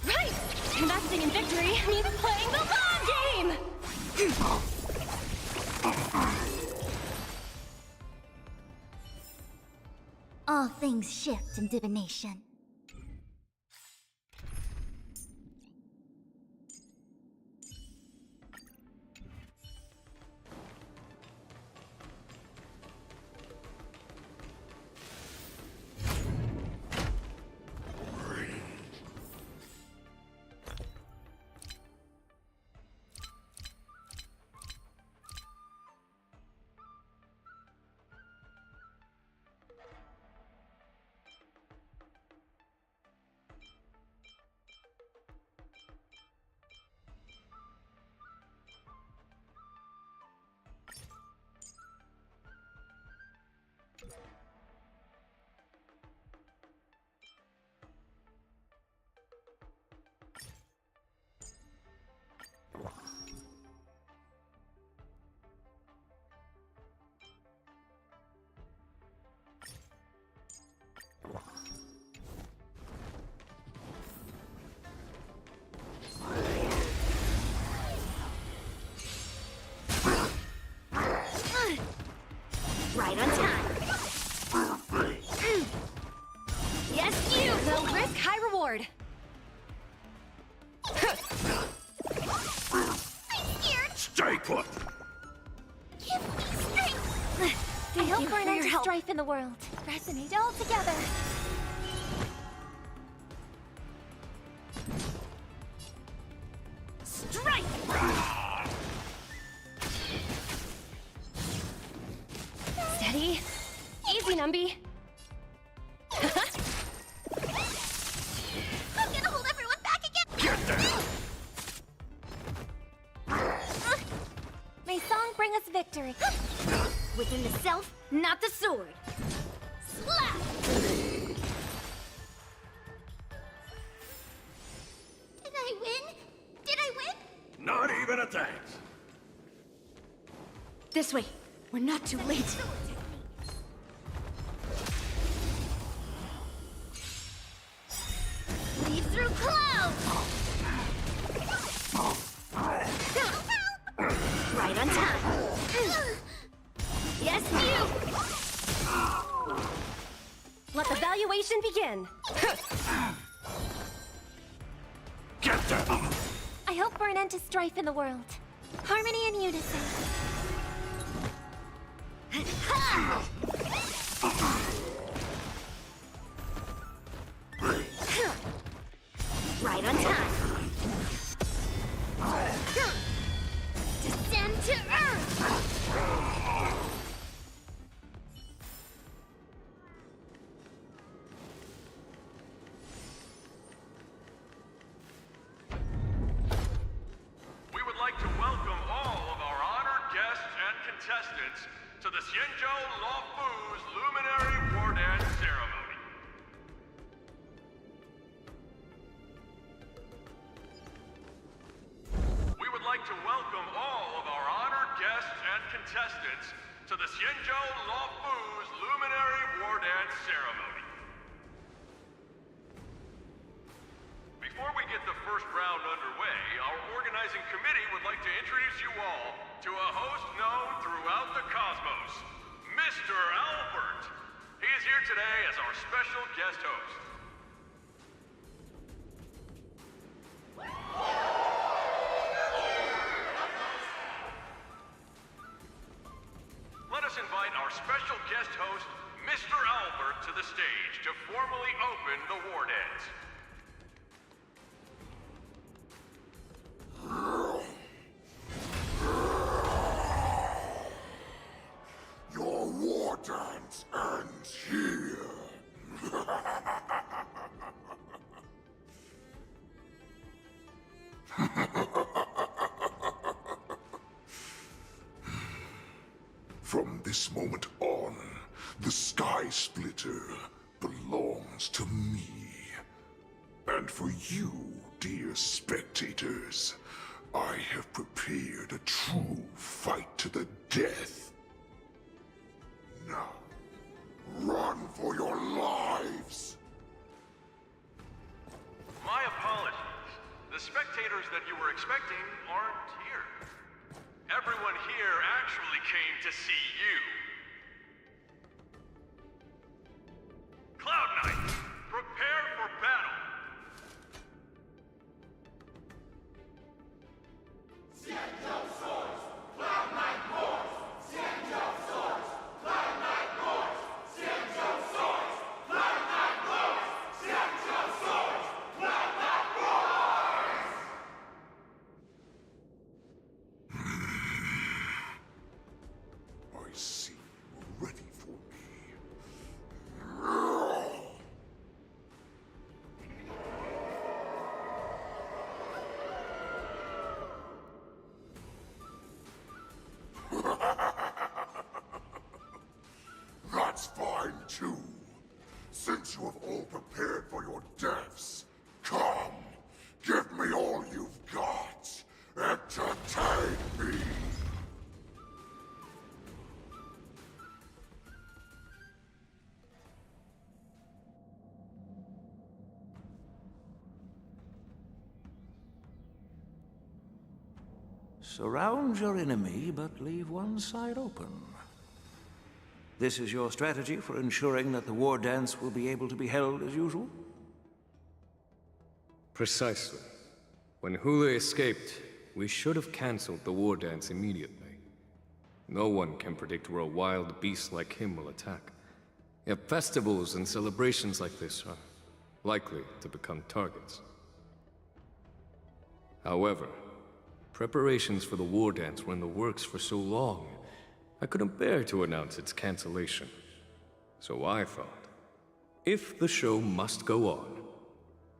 Right! Investing in victory means playing the long game! All things shift in divination. Right on time. Yes, you! Low risk, high reward. I'm scared. Stay put! Give me strength. I Thank hope you for an for end your to help. strife in the world. Resonate all together. Strike! Steady. Easy, Numby. I'm gonna hold everyone back again. Get there! May song bring us victory. Within the self, not the sword. Slap! Did I win? Did I win? Not even a thanks! This way. We're not too late. Leave through clouds! Right on time. Yes, you! Let the valuation begin. Get there! I hope for an end to strife in the world. Harmony and unison. Xianzhou Luofu's Luminary War Dance Ceremony. We would like to welcome all of our honored guests and contestants to the Xianzhou Luofu's Luminary War Dance Ceremony. Before we get the first round underway, our organizing committee would like to introduce you all to a host known throughout the cosmos, Mr. Albert. He is here today as our special guest host. Let us invite our special guest host, Mr. Albert, to the stage to formally open the war dance. Your war dance ends here. From this moment on, the Sky Splitter belongs to me. And for you, dear spectators, I have prepared a true fight to the death. Now, run for your lives! My apologies. The spectators that you were expecting aren't here. Everyone here actually came to see you. Cloud Knight, prepare for battle! I see you're ready for me. That's fine too. Since you have all prepared for your deaths, come, give me all you've got. Entertain me. Surround your enemy, but leave one side open. This is your strategy for ensuring that the war dance will be able to be held as usual? Precisely. When Hule escaped, we should have cancelled the war dance immediately. No one can predict where a wild beast like him will attack. Yet festivals and celebrations like this are likely to become targets. However, preparations for the war dance were in the works for so long, I couldn't bear to announce its cancellation. So I thought, if the show must go on,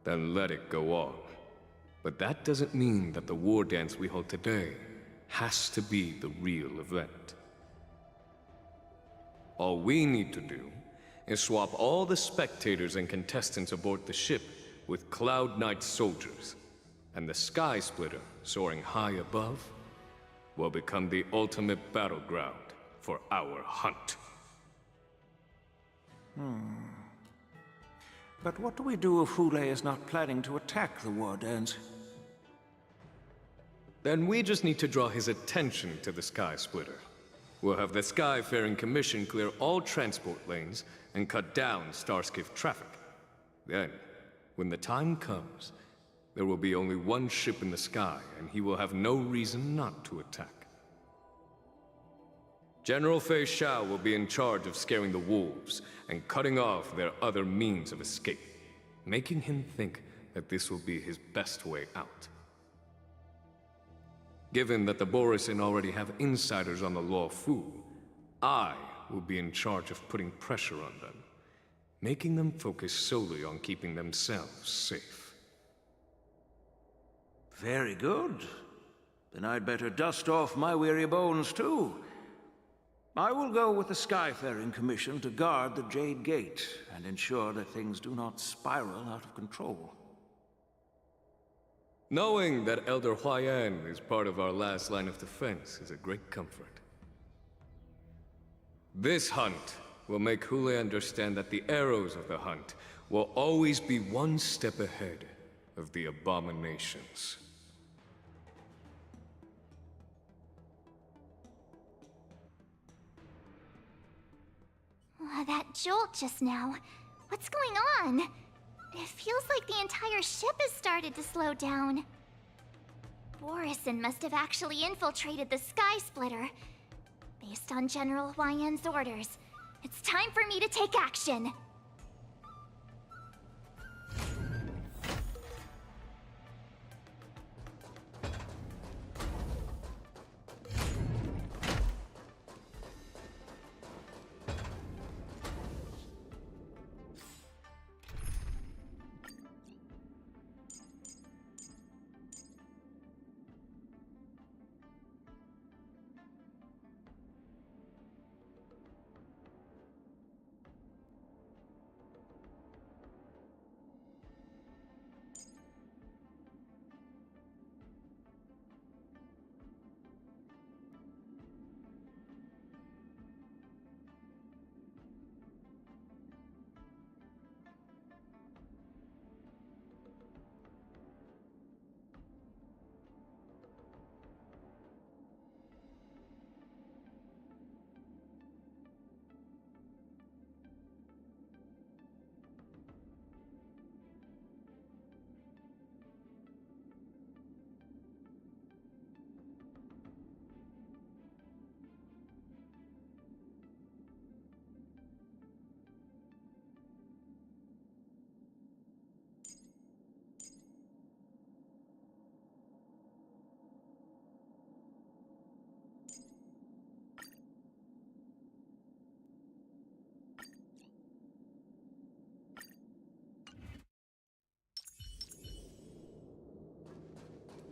then let it go on. But that doesn't mean that the war dance we hold today has to be the real event. All we need to do is swap all the spectators and contestants aboard the ship with Cloud Knight soldiers, and the Sky Splitter, soaring high above, will become the ultimate battleground for our hunt. But what do we do if Hule is not planning to attack the war dance? Then we just need to draw his attention to the Sky Splitter. We'll have the Skyfaring Commission clear all transport lanes and cut down Starskiff traffic. Then, when the time comes, there will be only one ship in the sky, and he will have no reason not to attack. General Fei Shao will be in charge of scaring the wolves and cutting off their other means of escape, making him think that this will be his best way out. Given that the Borisin already have insiders on the Luofu, I will be in charge of putting pressure on them, making them focus solely on keeping themselves safe. Very good. Then I'd better dust off my weary bones too. I will go with the Skyfaring Commission to guard the Jade Gate and ensure that things do not spiral out of control. Knowing that Elder Huayan is part of our last line of defense is a great comfort. This hunt will make Hule understand that the arrows of the hunt will always be one step ahead of the abominations. That jolt just now. What's going on? It feels like the entire ship has started to slow down. Borison must have actually infiltrated the Sky Splitter. Based on General Huayan's orders, it's time for me to take action.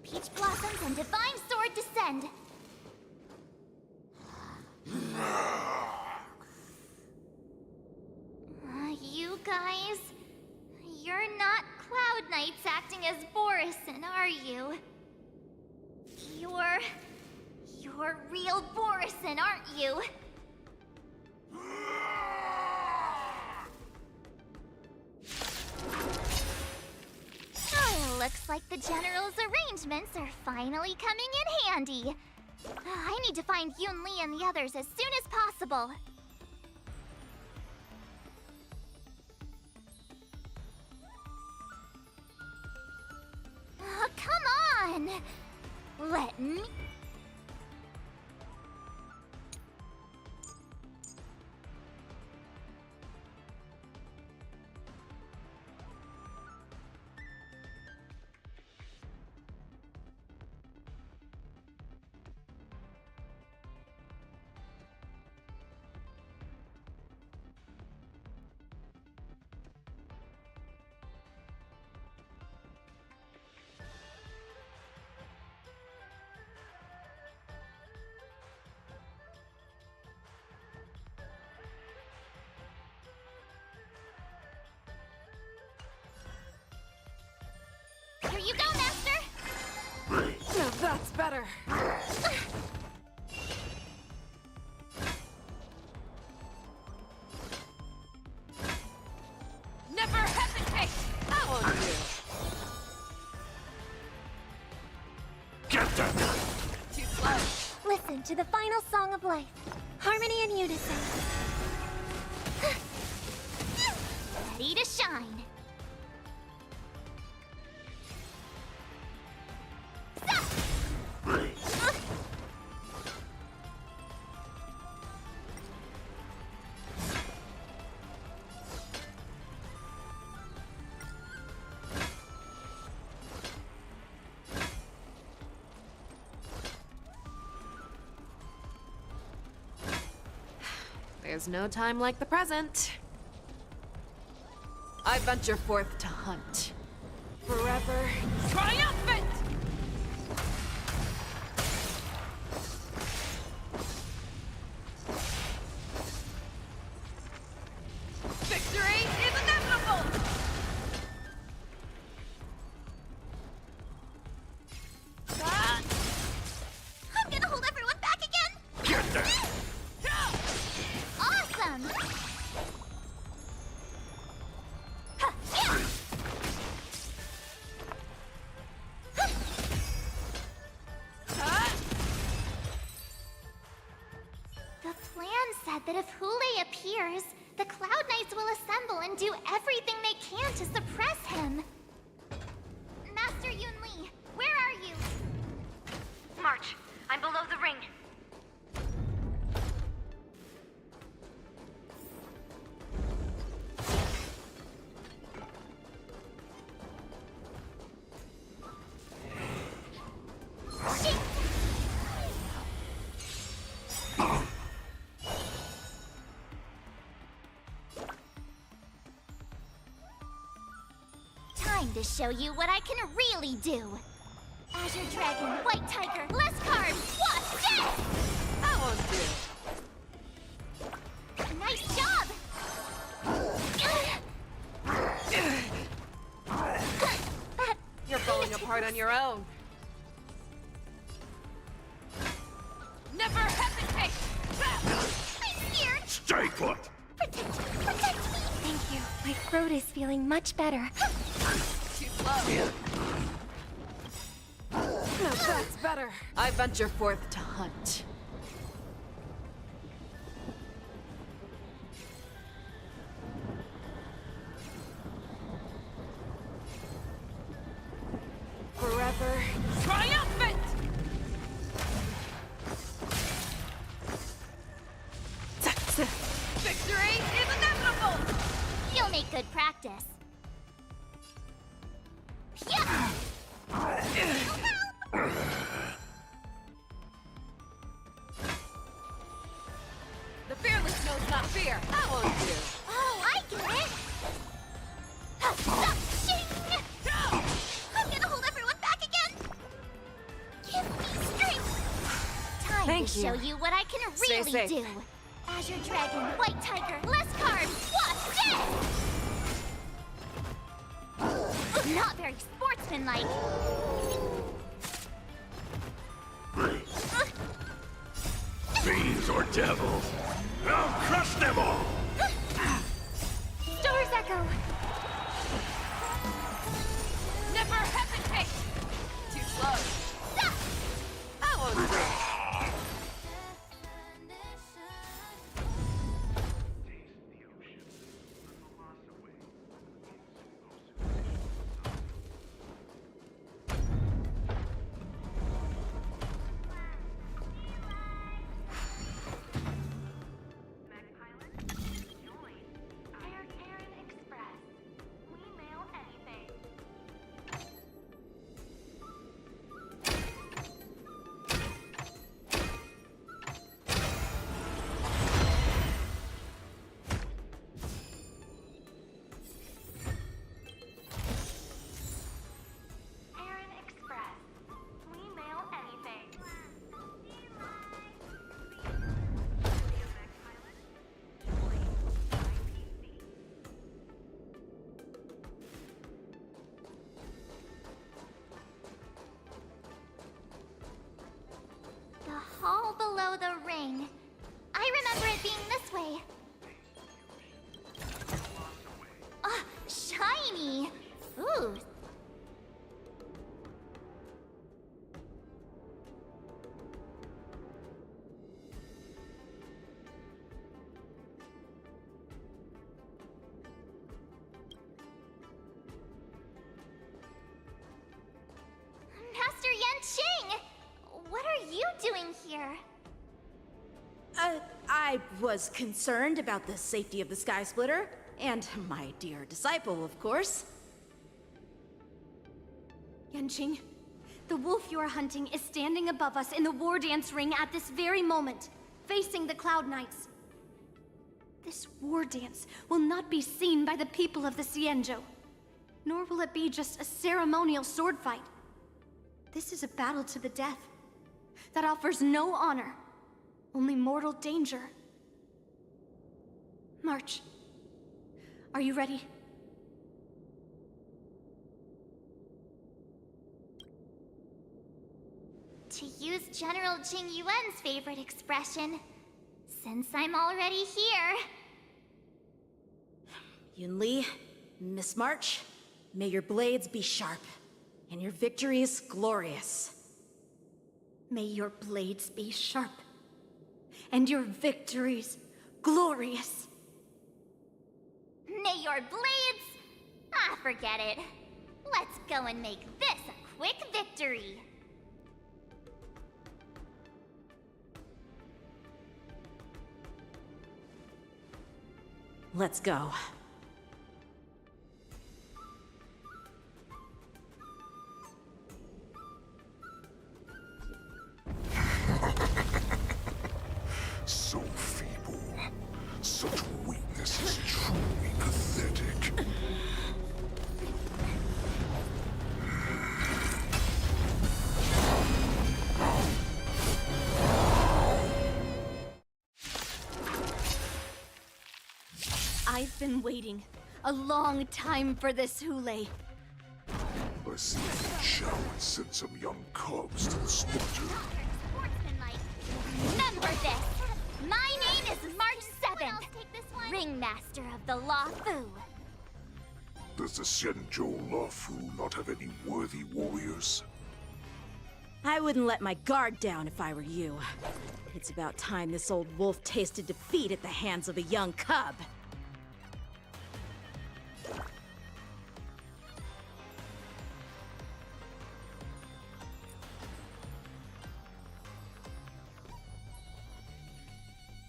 Peach Blossoms and Divine Sword descend! You guys... You're not Cloud Knights acting as Borison, are you? You're real Borison, aren't you? Oh, looks like the General's arrangements are finally coming in handy. I need to find Yun Li and the others as soon as possible. Come on! Let me... Here you go, Master! Now that's better! Never hesitate! How on you! Get them! Too slow. Listen to the final song of life. Harmony and unison. Ready to shine. There's no time like the present. I venture forth to hunt. Forever Triumphant! that if Hule appears, the Cloud Knights will assemble and do everything they can to suppress him. Master Yunli, where are you? March, I'm below the ring. Time to show you what I can really do. Azure Dragon, White Tiger, less carbs, what? Death! That won't do. Nice job! You're falling apart on your own. Never hesitate! I'm scared! Stay put! Protect me! Thank you. My throat is feeling much better. Too slow. No, that's better. I venture forth to hunt. Forever triumphant! Victory is inevitable! You'll make good practice. Yeah! The fearless knows not fear. That won't do. Oh, I get it! Shing! I'm gonna hold everyone back again! Give me strength! Time Thank to you. show you what I can Stay really safe. do! Azure Dragon, White Tiger, less carbs, what? Death! Not very sportsmanlike. Fiends or devils, I'll crush them all! Doors Echo! Never hesitate! Too slow. That won't do. Hall below the ring. I remember it being this way. Ah, shiny! Ooh. Master Yanqing! What are you doing here? I was concerned about the safety of the Sky Splitter, and my dear disciple, of course. Yanqing, the wolf you are hunting is standing above us in the war dance ring at this very moment, facing the Cloud Knights. This war dance will not be seen by the people of the Xianzhou, nor will it be just a ceremonial sword fight. This is a battle to the death that offers no honor, only mortal danger. March, are you ready? To use General Jing Yuan's favorite expression, since I'm already here. Yunli, Miss March, may your blades be sharp, and your victories glorious. May your blades be sharp, and your victories glorious. May your blades... Ah, forget it. Let's go and make this a quick victory. Let's go. So feeble. Such weakness is truly pathetic. I've been waiting a long time for this, Hule. I see you shall send some young cubs to the slaughter. Remember this! My name is March 7th, Ringmaster of the Law Fu. Does the Xianzhou Lafu not have any worthy warriors? I wouldn't let my guard down if I were you. It's about time this old wolf tasted defeat at the hands of a young cub.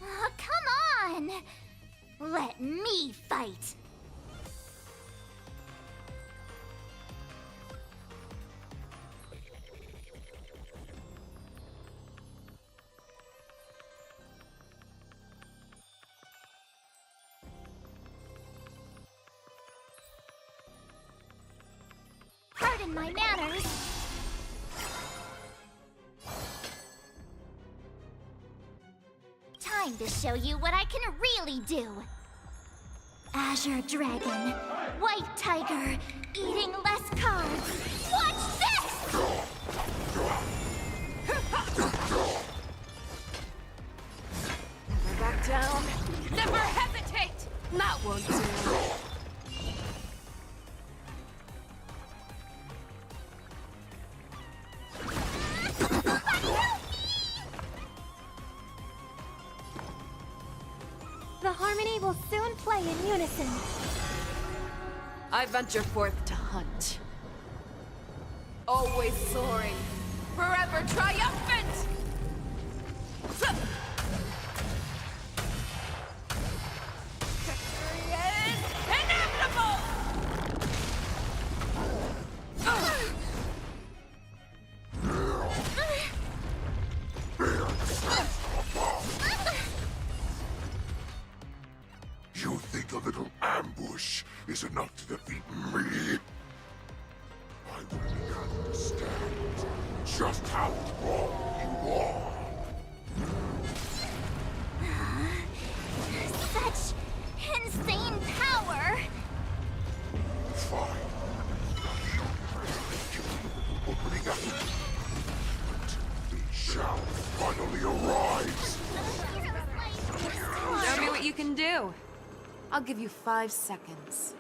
Oh, come on! Let me fight! Pardon my manners. Time to show you what I can really do. Azure Dragon, White Tiger, eating less carbs. Watch this! Never back down. Never hesitate! That won't do. The harmony will soon play in unison. I venture forth to hunt. Always soaring. Forever triumphant! Victory is inevitable! You think a little ambush is enough to defeat me? I will understand just how wrong you are. Such insane power! Fine. Opening up. They shall finally arise. Show me what you can do. I'll give you 5 seconds.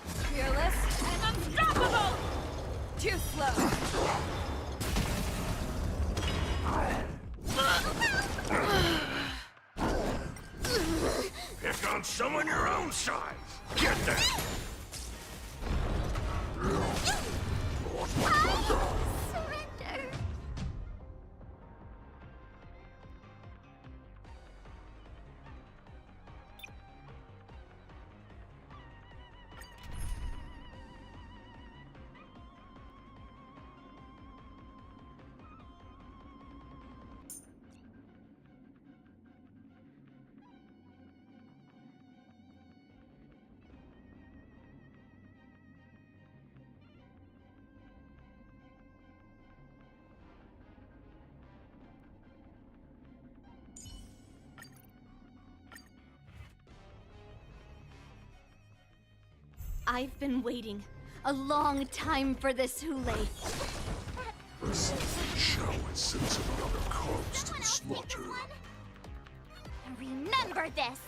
Fearless and unstoppable! Too slow. Pick on someone your own size. Get there. Surrender! I've been waiting a long time for this, Hule. Shall we send some younger cubs to the slaughter? Remember this!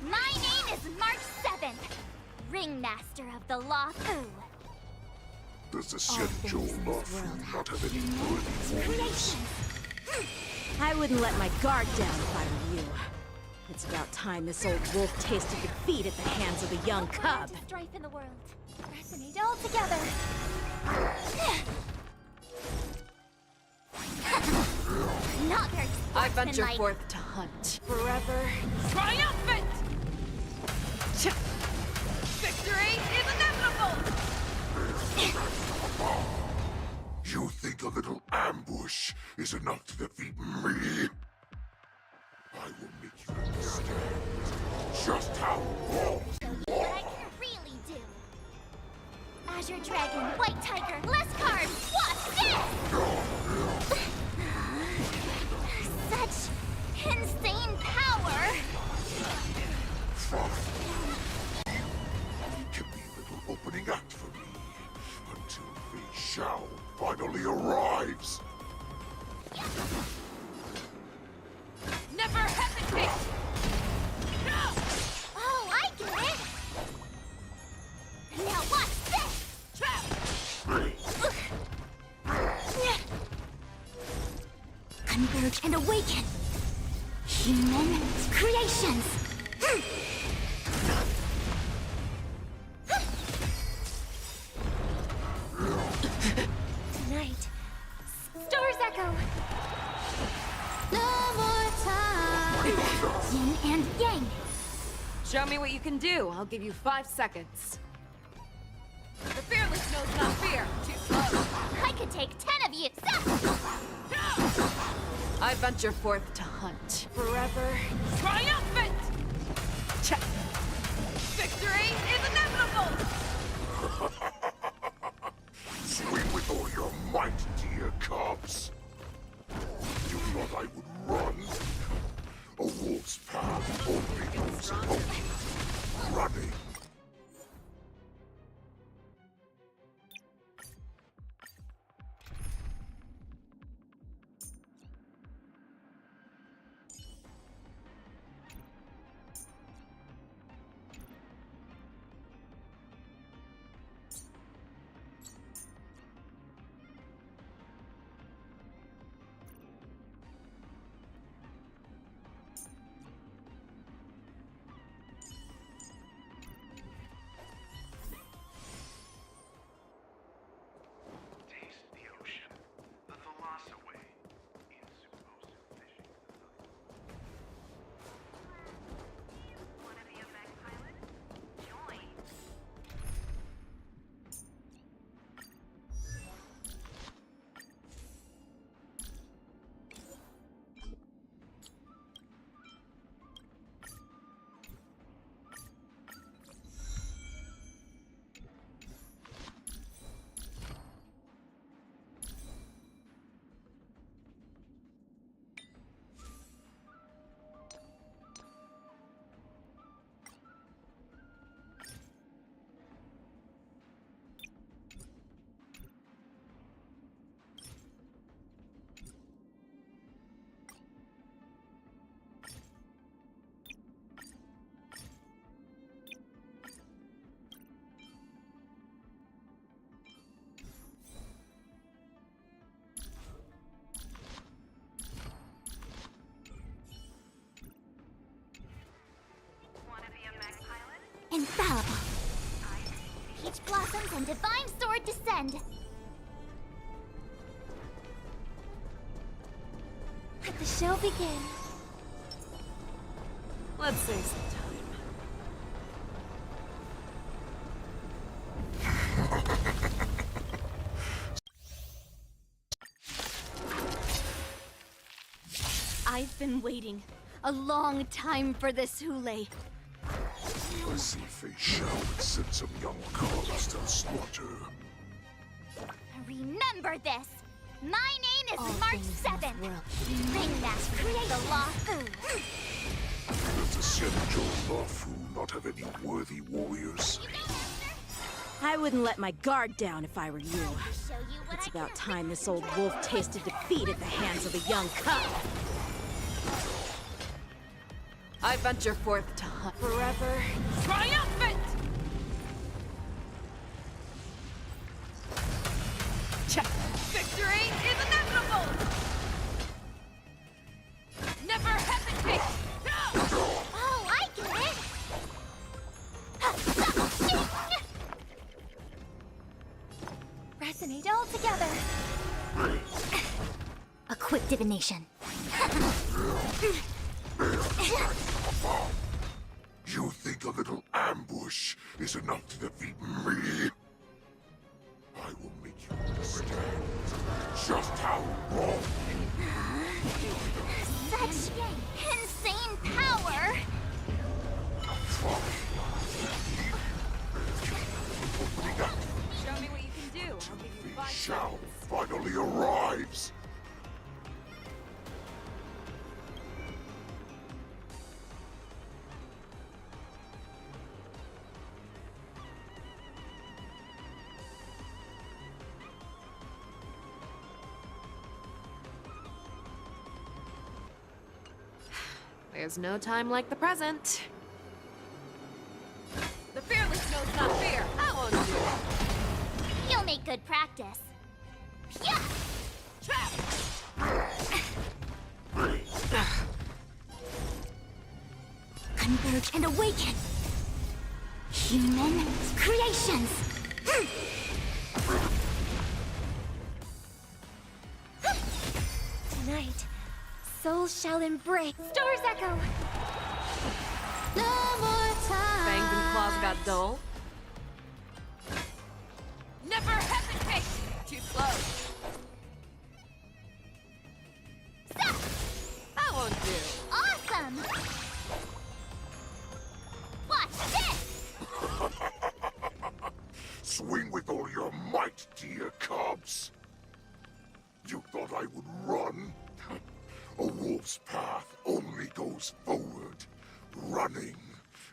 My name is March 7th, Ringmaster of the Law Fu. Does the Xianzhou Lafu not have any worthy warriors? I wouldn't let my guard down if I were you. It's about time this old wolf tasted defeat at the hands of the young cub. Strife in the world. Resonate all together. Not very I venture sportsmanlike. forth to hunt. Forever triumphant! Victory is inevitable! You think a little ambush is enough to defeat me? I will make you understand just how wrong you What I are. can really do. Azure Dragon, White Tiger, less cards. What's this? Such insane power. Fine. You can be a little opening act for me until Fei Xiao finally arrives. Never hesitate! Oh, I get it. Now what's this? Converge and awaken. Human creations. Tonight, Stars Echo. No more time. Yin and Yang. Show me what you can do. I'll give you 5 seconds. The fearless knows not fear. Too slow. I could take 10 of you. I venture forth to hunt. Forever triumphant! Victory is inevitable! Swing with all your might, dear cubs. You thought I would run? A wolf's path only moves alone. Running. Infallible. Peach blossoms and divine sword descend. Let the show begin. Let's save some time. I've been waiting a long time for this, Hule. I see Fei Xiao would send some young cubs to the slaughter. Remember this. My name is All March things 7th. must Ringmaster, create the law. Does the Senjo Lafu not have any worthy warriors? I wouldn't let my guard down if I were you. It's about time this old wolf tasted defeat at the hands of the young cub. I venture forth to hunt. Forever triumphant! Victory is inevitable! together. A quick divination. You think a little ambush is enough to defeat me? I will make you understand just how wrong. Such insane power! Show me what you can do. I'll give you 5 Shao finally arrives. There's no time like the present. The fearless knows not fear. I won't do it. You'll make good practice. Yeah! Converge and awaken! Human creations! Tonight, souls shall embrace Star's Echo! No more time! Fangs and claws got dull. Never hesitate! Too slow. I won't do. Awesome! Watch this! Swing with all your might, dear cubs. You thought I would run? A wolf's path only goes forward. Running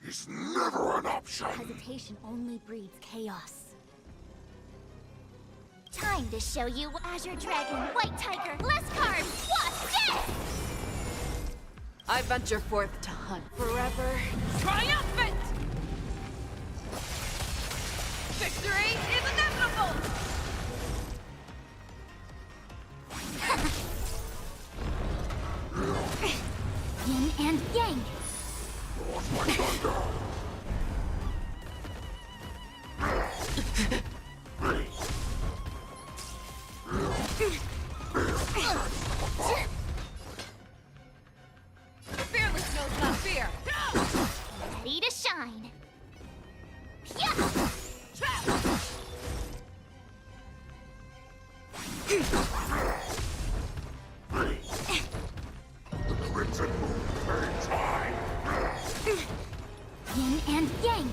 is never an option. Hesitation only breeds chaos. Time to show you Azure Dragon, White Tiger, less cards! Watch this! I venture forth to hunt forever. Triumphant! Victory is inevitable! Yin and Yang! The fearless knows not fear. Ready to shine! The Crimson Moon burns high. Yin and Yang!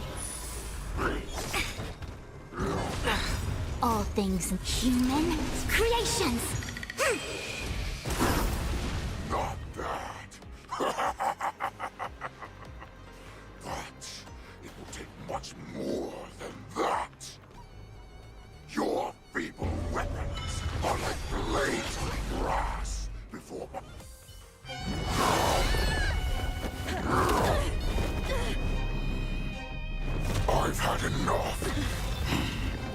All things human creations! Not that. But it will take much more than that. Your feeble weapons are like blades of grass before I've had enough.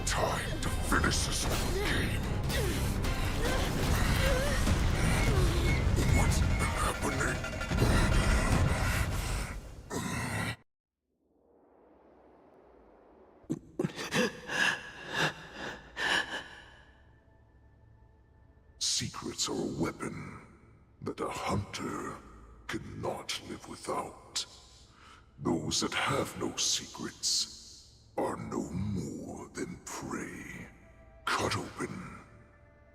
Time to finish this game. What's happening? Secrets are a weapon that a hunter cannot live without. Those that have no secrets are no more than prey, cut open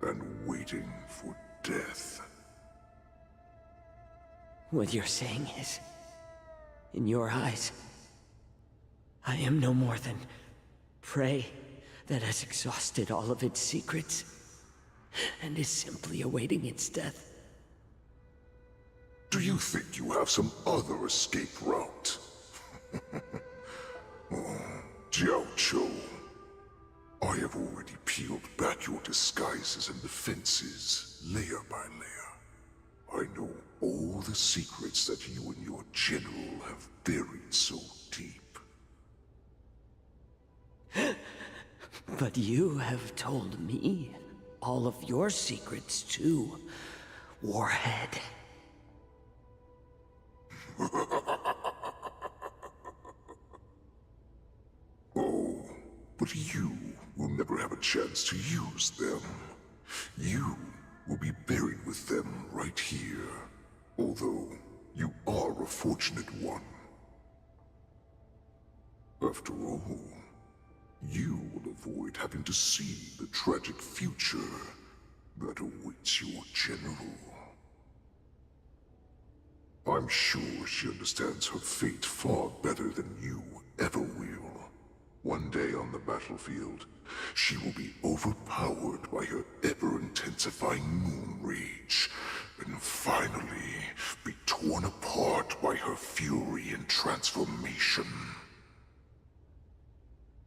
and waiting for death. What you're saying is, in your eyes, I am no more than prey that has exhausted all of its secrets and is simply awaiting its death. Do you think you have some other escape route? Jiao Cho, I have already peeled back your disguises and defenses, layer by layer. I know all the secrets that you and your general have buried so deep. But you have told me all of your secrets too, Warhead. Oh, but you will never have a chance to use them. You will be buried with them right here. Although, you are a fortunate one. After all, you will avoid having to see the tragic future that awaits your general. I'm sure she understands her fate far better than you ever will. One day on the battlefield, she will be overpowered by her ever-intensifying moon rage, and finally be torn apart by her fury and transformation.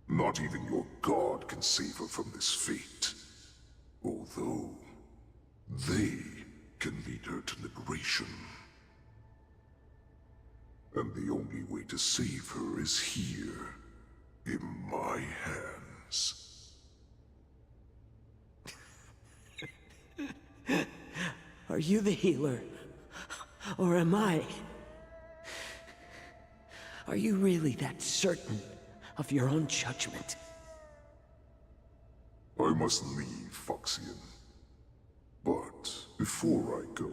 Not even your god can save her from this fate, although they can lead her to liberation. And the only way to save her is here, in my hands. Are you the healer? Or am I? Are you really that certain of your own judgment? I must leave, Foxian. But before I go,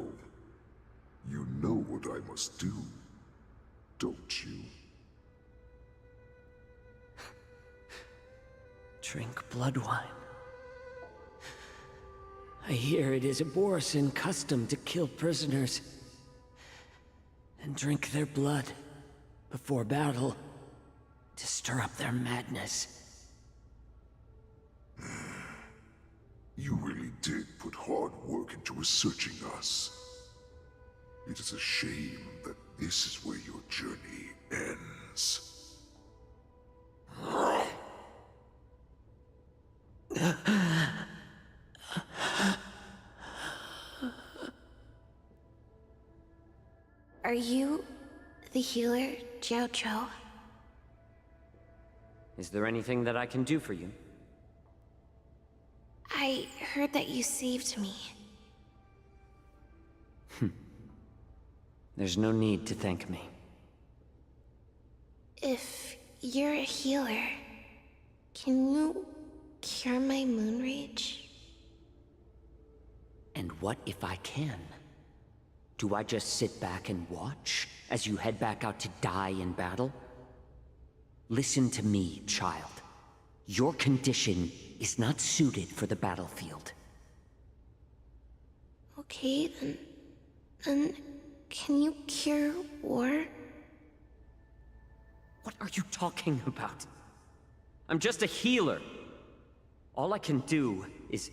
you know what I must do, don't you? Drink blood wine. I hear it is a Borisin custom to kill prisoners and drink their blood before battle to stir up their madness. You really did put hard work into researching us. It is a shame that this is where your journey ends. Are you the healer, Jiao Zhou? Is there anything that I can do for you? I heard that you saved me. There's no need to thank me. If you're a healer, can you cure my moon rage? And what if I can? Do I just sit back and watch as you head back out to die in battle? Listen to me, child. Your condition is not suited for the battlefield. Okay, then can you cure war? What are you talking about? I'm just a healer. All I can do is...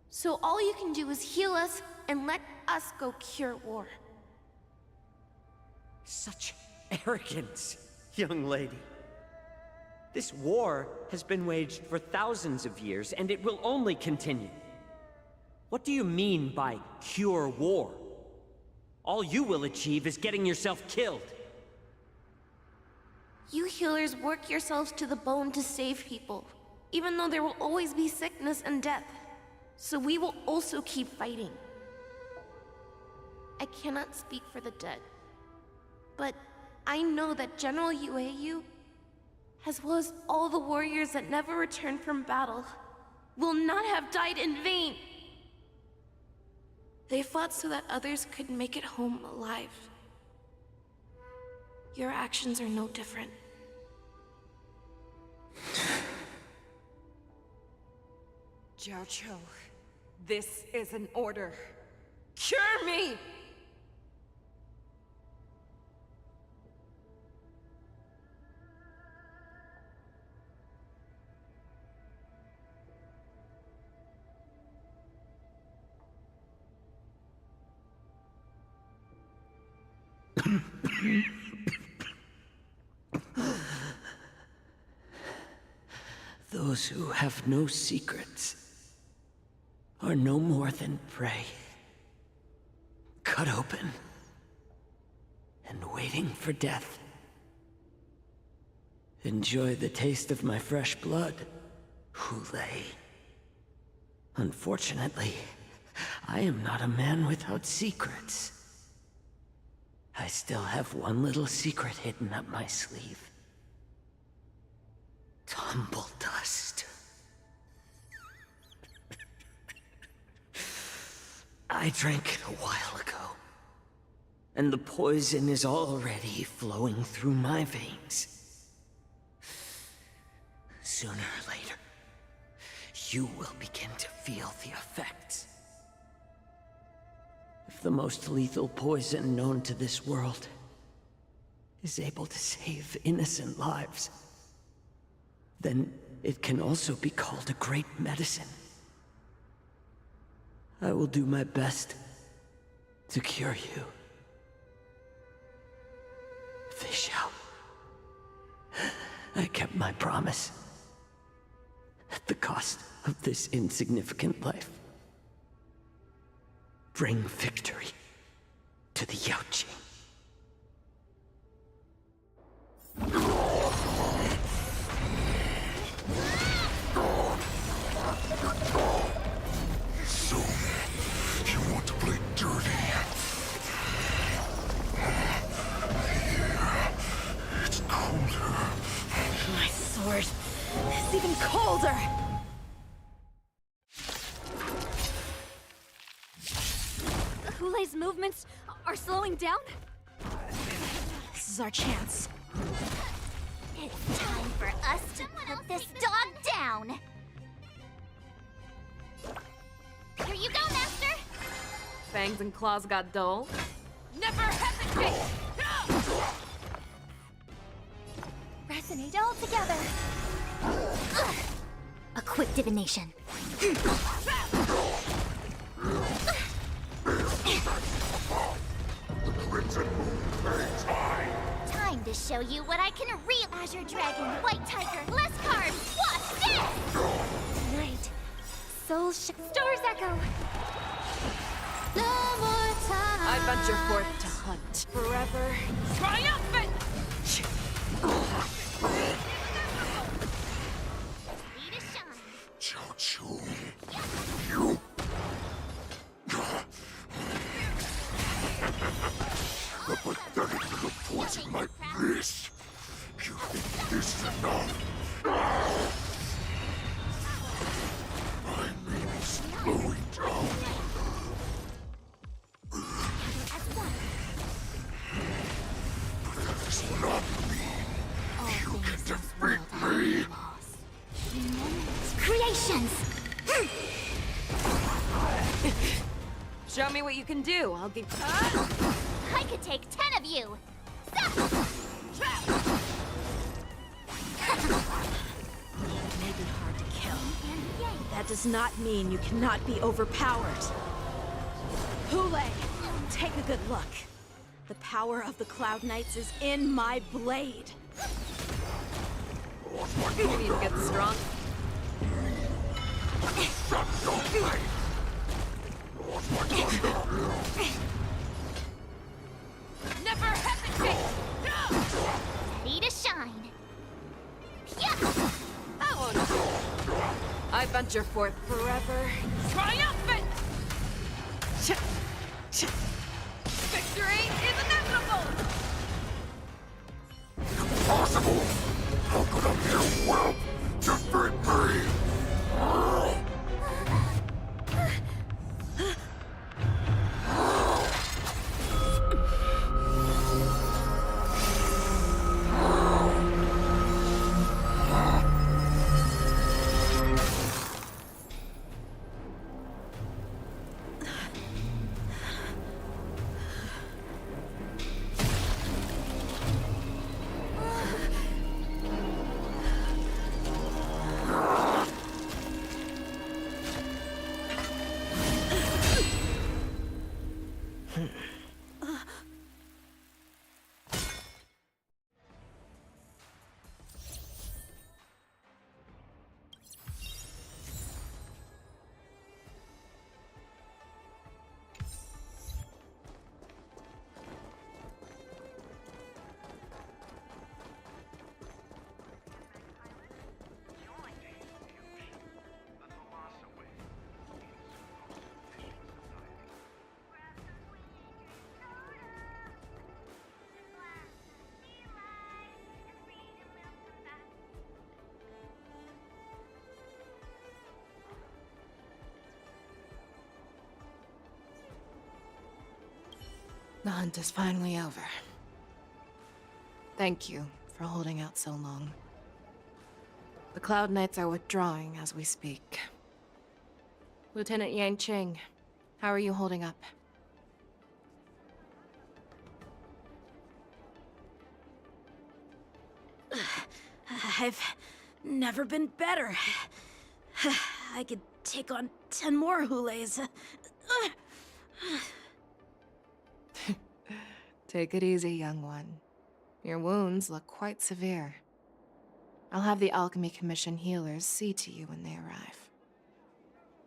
So all you can do is heal us and let us go cure war. Such arrogance, young lady. This war has been waged for thousands of years, and it will only continue. What do you mean by cure war? All you will achieve is getting yourself killed. You healers work yourselves to the bone to save people, even though there will always be sickness and death. So we will also keep fighting. I cannot speak for the dead, but I know that General Yueyu, as well as all the warriors that never returned from battle, will not have died in vain. They fought so that others could make it home alive. Your actions are no different. Jiao Zhou, this is an order. Cure me! Those who have no secrets are no more than prey. Cut open and waiting for death. Enjoy the taste of my fresh blood, Hulei. Unfortunately, I am not a man without secrets. I still have one little secret hidden up my sleeve. Tumble dust. I drank it a while ago. And the poison is already flowing through my veins. Sooner or later, you will begin to feel the effects. If the most lethal poison known to this world is able to save innocent lives, then it can also be called a great medicine. I will do my best to cure you. Fish out. I kept my promise. At the cost of this insignificant life. Bring victory to the Yaoqing. So, you want to play dirty? Here, it's colder. My sword is even colder! Hule's movements are slowing down? This is our chance. It's time for us to put this dog down! Here you go, Master! Fangs and claws got dull. Never hesitate! Resonate all together! A quick divination. Time to show you what I can real Azure Dragon, White Tiger, less carbs, watch this! Tonight, Stars Echo. No more time. I venture forth to hunt. Forever. Triumphant! Choo-choo. You. A pathetic little poison like this. You think this is enough? I mean, slow it down. But that does not mean you can defeat me. Creations! Show me what you can do. I'll give. I could take 10 of you! It may be hard to kill. That does not mean you cannot be overpowered. Hule, take a good look. The power of the Cloud Knights is in my blade. You need to get strong. Never hesitate! Ready to shine! That won't do. I venture forth Forever. triumphant! Victory is inevitable! Impossible! How could a mere whelp defeat me? The hunt is finally over. Thank you for holding out so long. The Cloud Knights are withdrawing as we speak. Lieutenant Yanqing, how are you holding up? I've never been better. I could take on 10 more Hulays. Take it easy, young one. Your wounds look quite severe. I'll have the Alchemy Commission healers see to you when they arrive.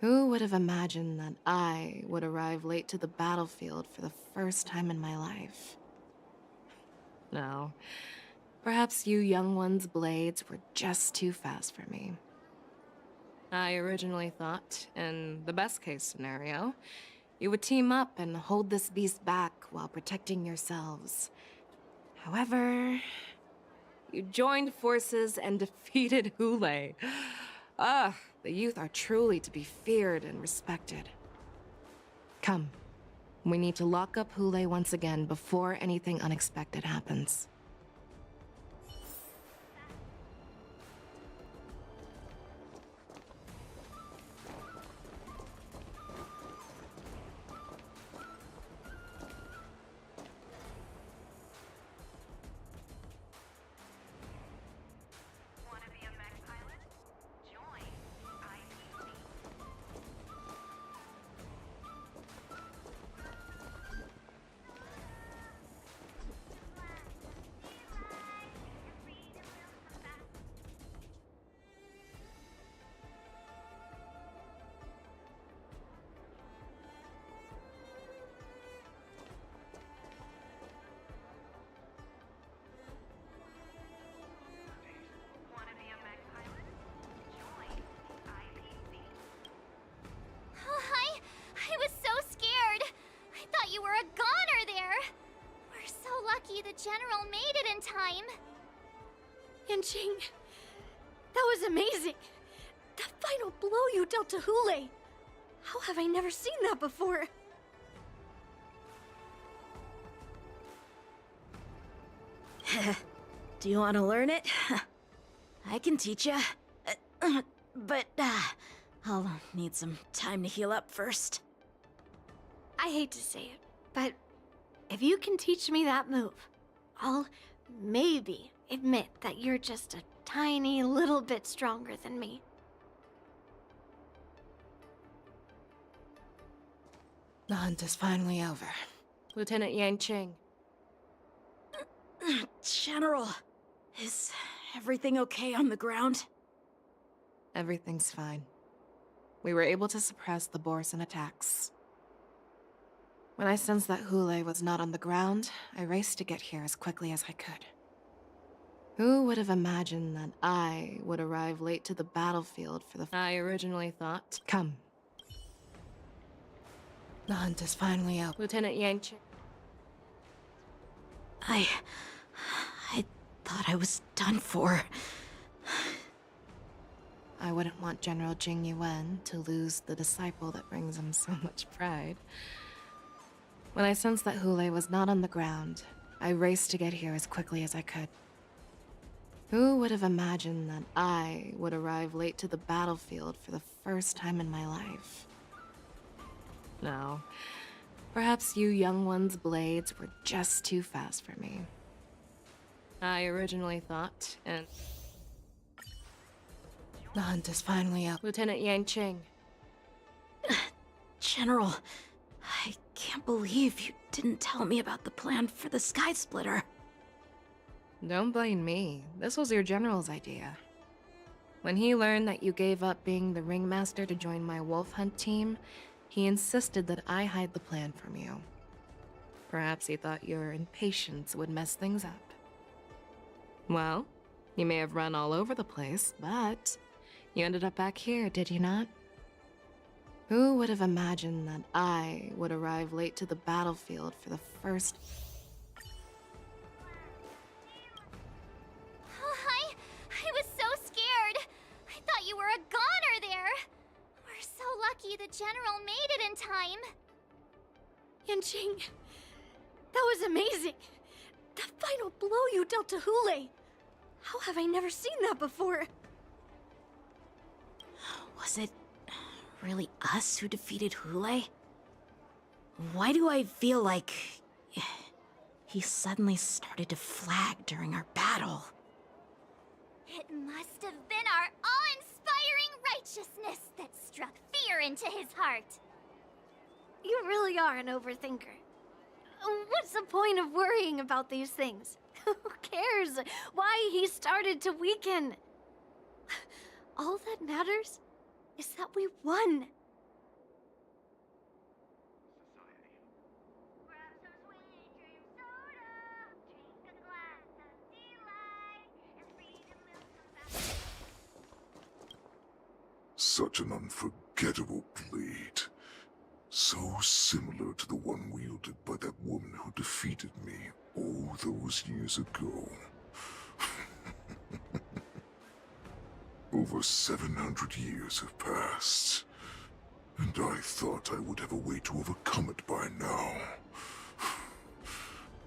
Who would have imagined that I would arrive late to the battlefield for the first time in my life? No. Perhaps you young one's blades were just too fast for me. I originally thought, in the best-case scenario, you would team up and hold this beast back while protecting yourselves. However, you joined forces and defeated Hulay. The youth are truly to be feared and respected. Come, we need to lock up Hulay once again before anything unexpected happens. I was so scared. I thought you were a goner there. We're so lucky the General made it in time. Yanqing, that was amazing. The final blow you dealt to Hulay. How have I never seen that before? Do you want to learn it? I can teach you. But I'll need some time to heal up first. I hate to say it, but if you can teach me that move, I'll maybe admit that you're just a tiny little bit stronger than me. The hunt is finally over. Lieutenant Yanqing. General, is everything okay on the ground? Everything's fine. We were able to suppress the Borisin attacks. When I sensed that Hulay was not on the ground, I raced to get here as quickly as I could. Who would have imagined that I would arrive late to the battlefield for the... I originally thought... Come. The hunt is finally out. Lieutenant Yanqing. I thought I was done for. I wouldn't want General Jing Yuan to lose the disciple that brings him so much pride. When I sensed that Hulay was not on the ground, I raced to get here as quickly as I could. Who would have imagined that I would arrive late to the battlefield for the first time in my life? No. Perhaps you young one's blades were just too fast for me. I originally thought, and... The hunt is finally up. Lieutenant Yanqing. General, I can't believe you didn't tell me about the plan for the Sky Splitter. Don't blame me. This was your general's idea. When he learned that you gave up being the ringmaster to join my wolf hunt team, he insisted that I hide the plan from you. Perhaps he thought your impatience would mess things up. Well, you may have run all over the place, but you ended up back here, did you not? Who would have imagined that I would arrive late to the battlefield for the first... I was so scared. I thought you were a goner there. We're so lucky the General made it in time. Yanqing, That was amazing! That final blow you dealt to Hule! How have I never seen that before? Was it really us who defeated Hule? Why do I feel like he suddenly started to flag during our battle? It must have been our awe-inspiring righteousness that struck fear into his heart. You really are an overthinker. What's the point of worrying about these things? Who cares why he started to weaken? All that matters is that we won. Such an unforgettable blade. So similar to the one wielded by that woman who defeated me all those years ago. Over 700 years have passed, and I thought I would have a way to overcome it by now.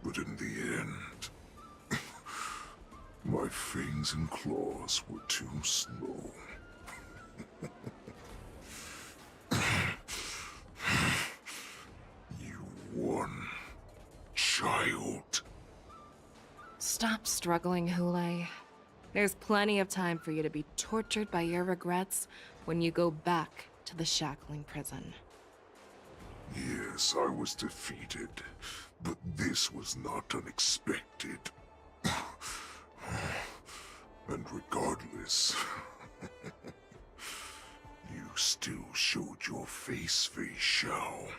But in the end, my fangs and claws were too slow. You won, child. Stop struggling, Hule. There's plenty of time for you to be tortured by your regrets when you go back to the shackling prison. Yes, I was defeated, but this was not unexpected. And regardless, you still showed your face, Fei Xiao.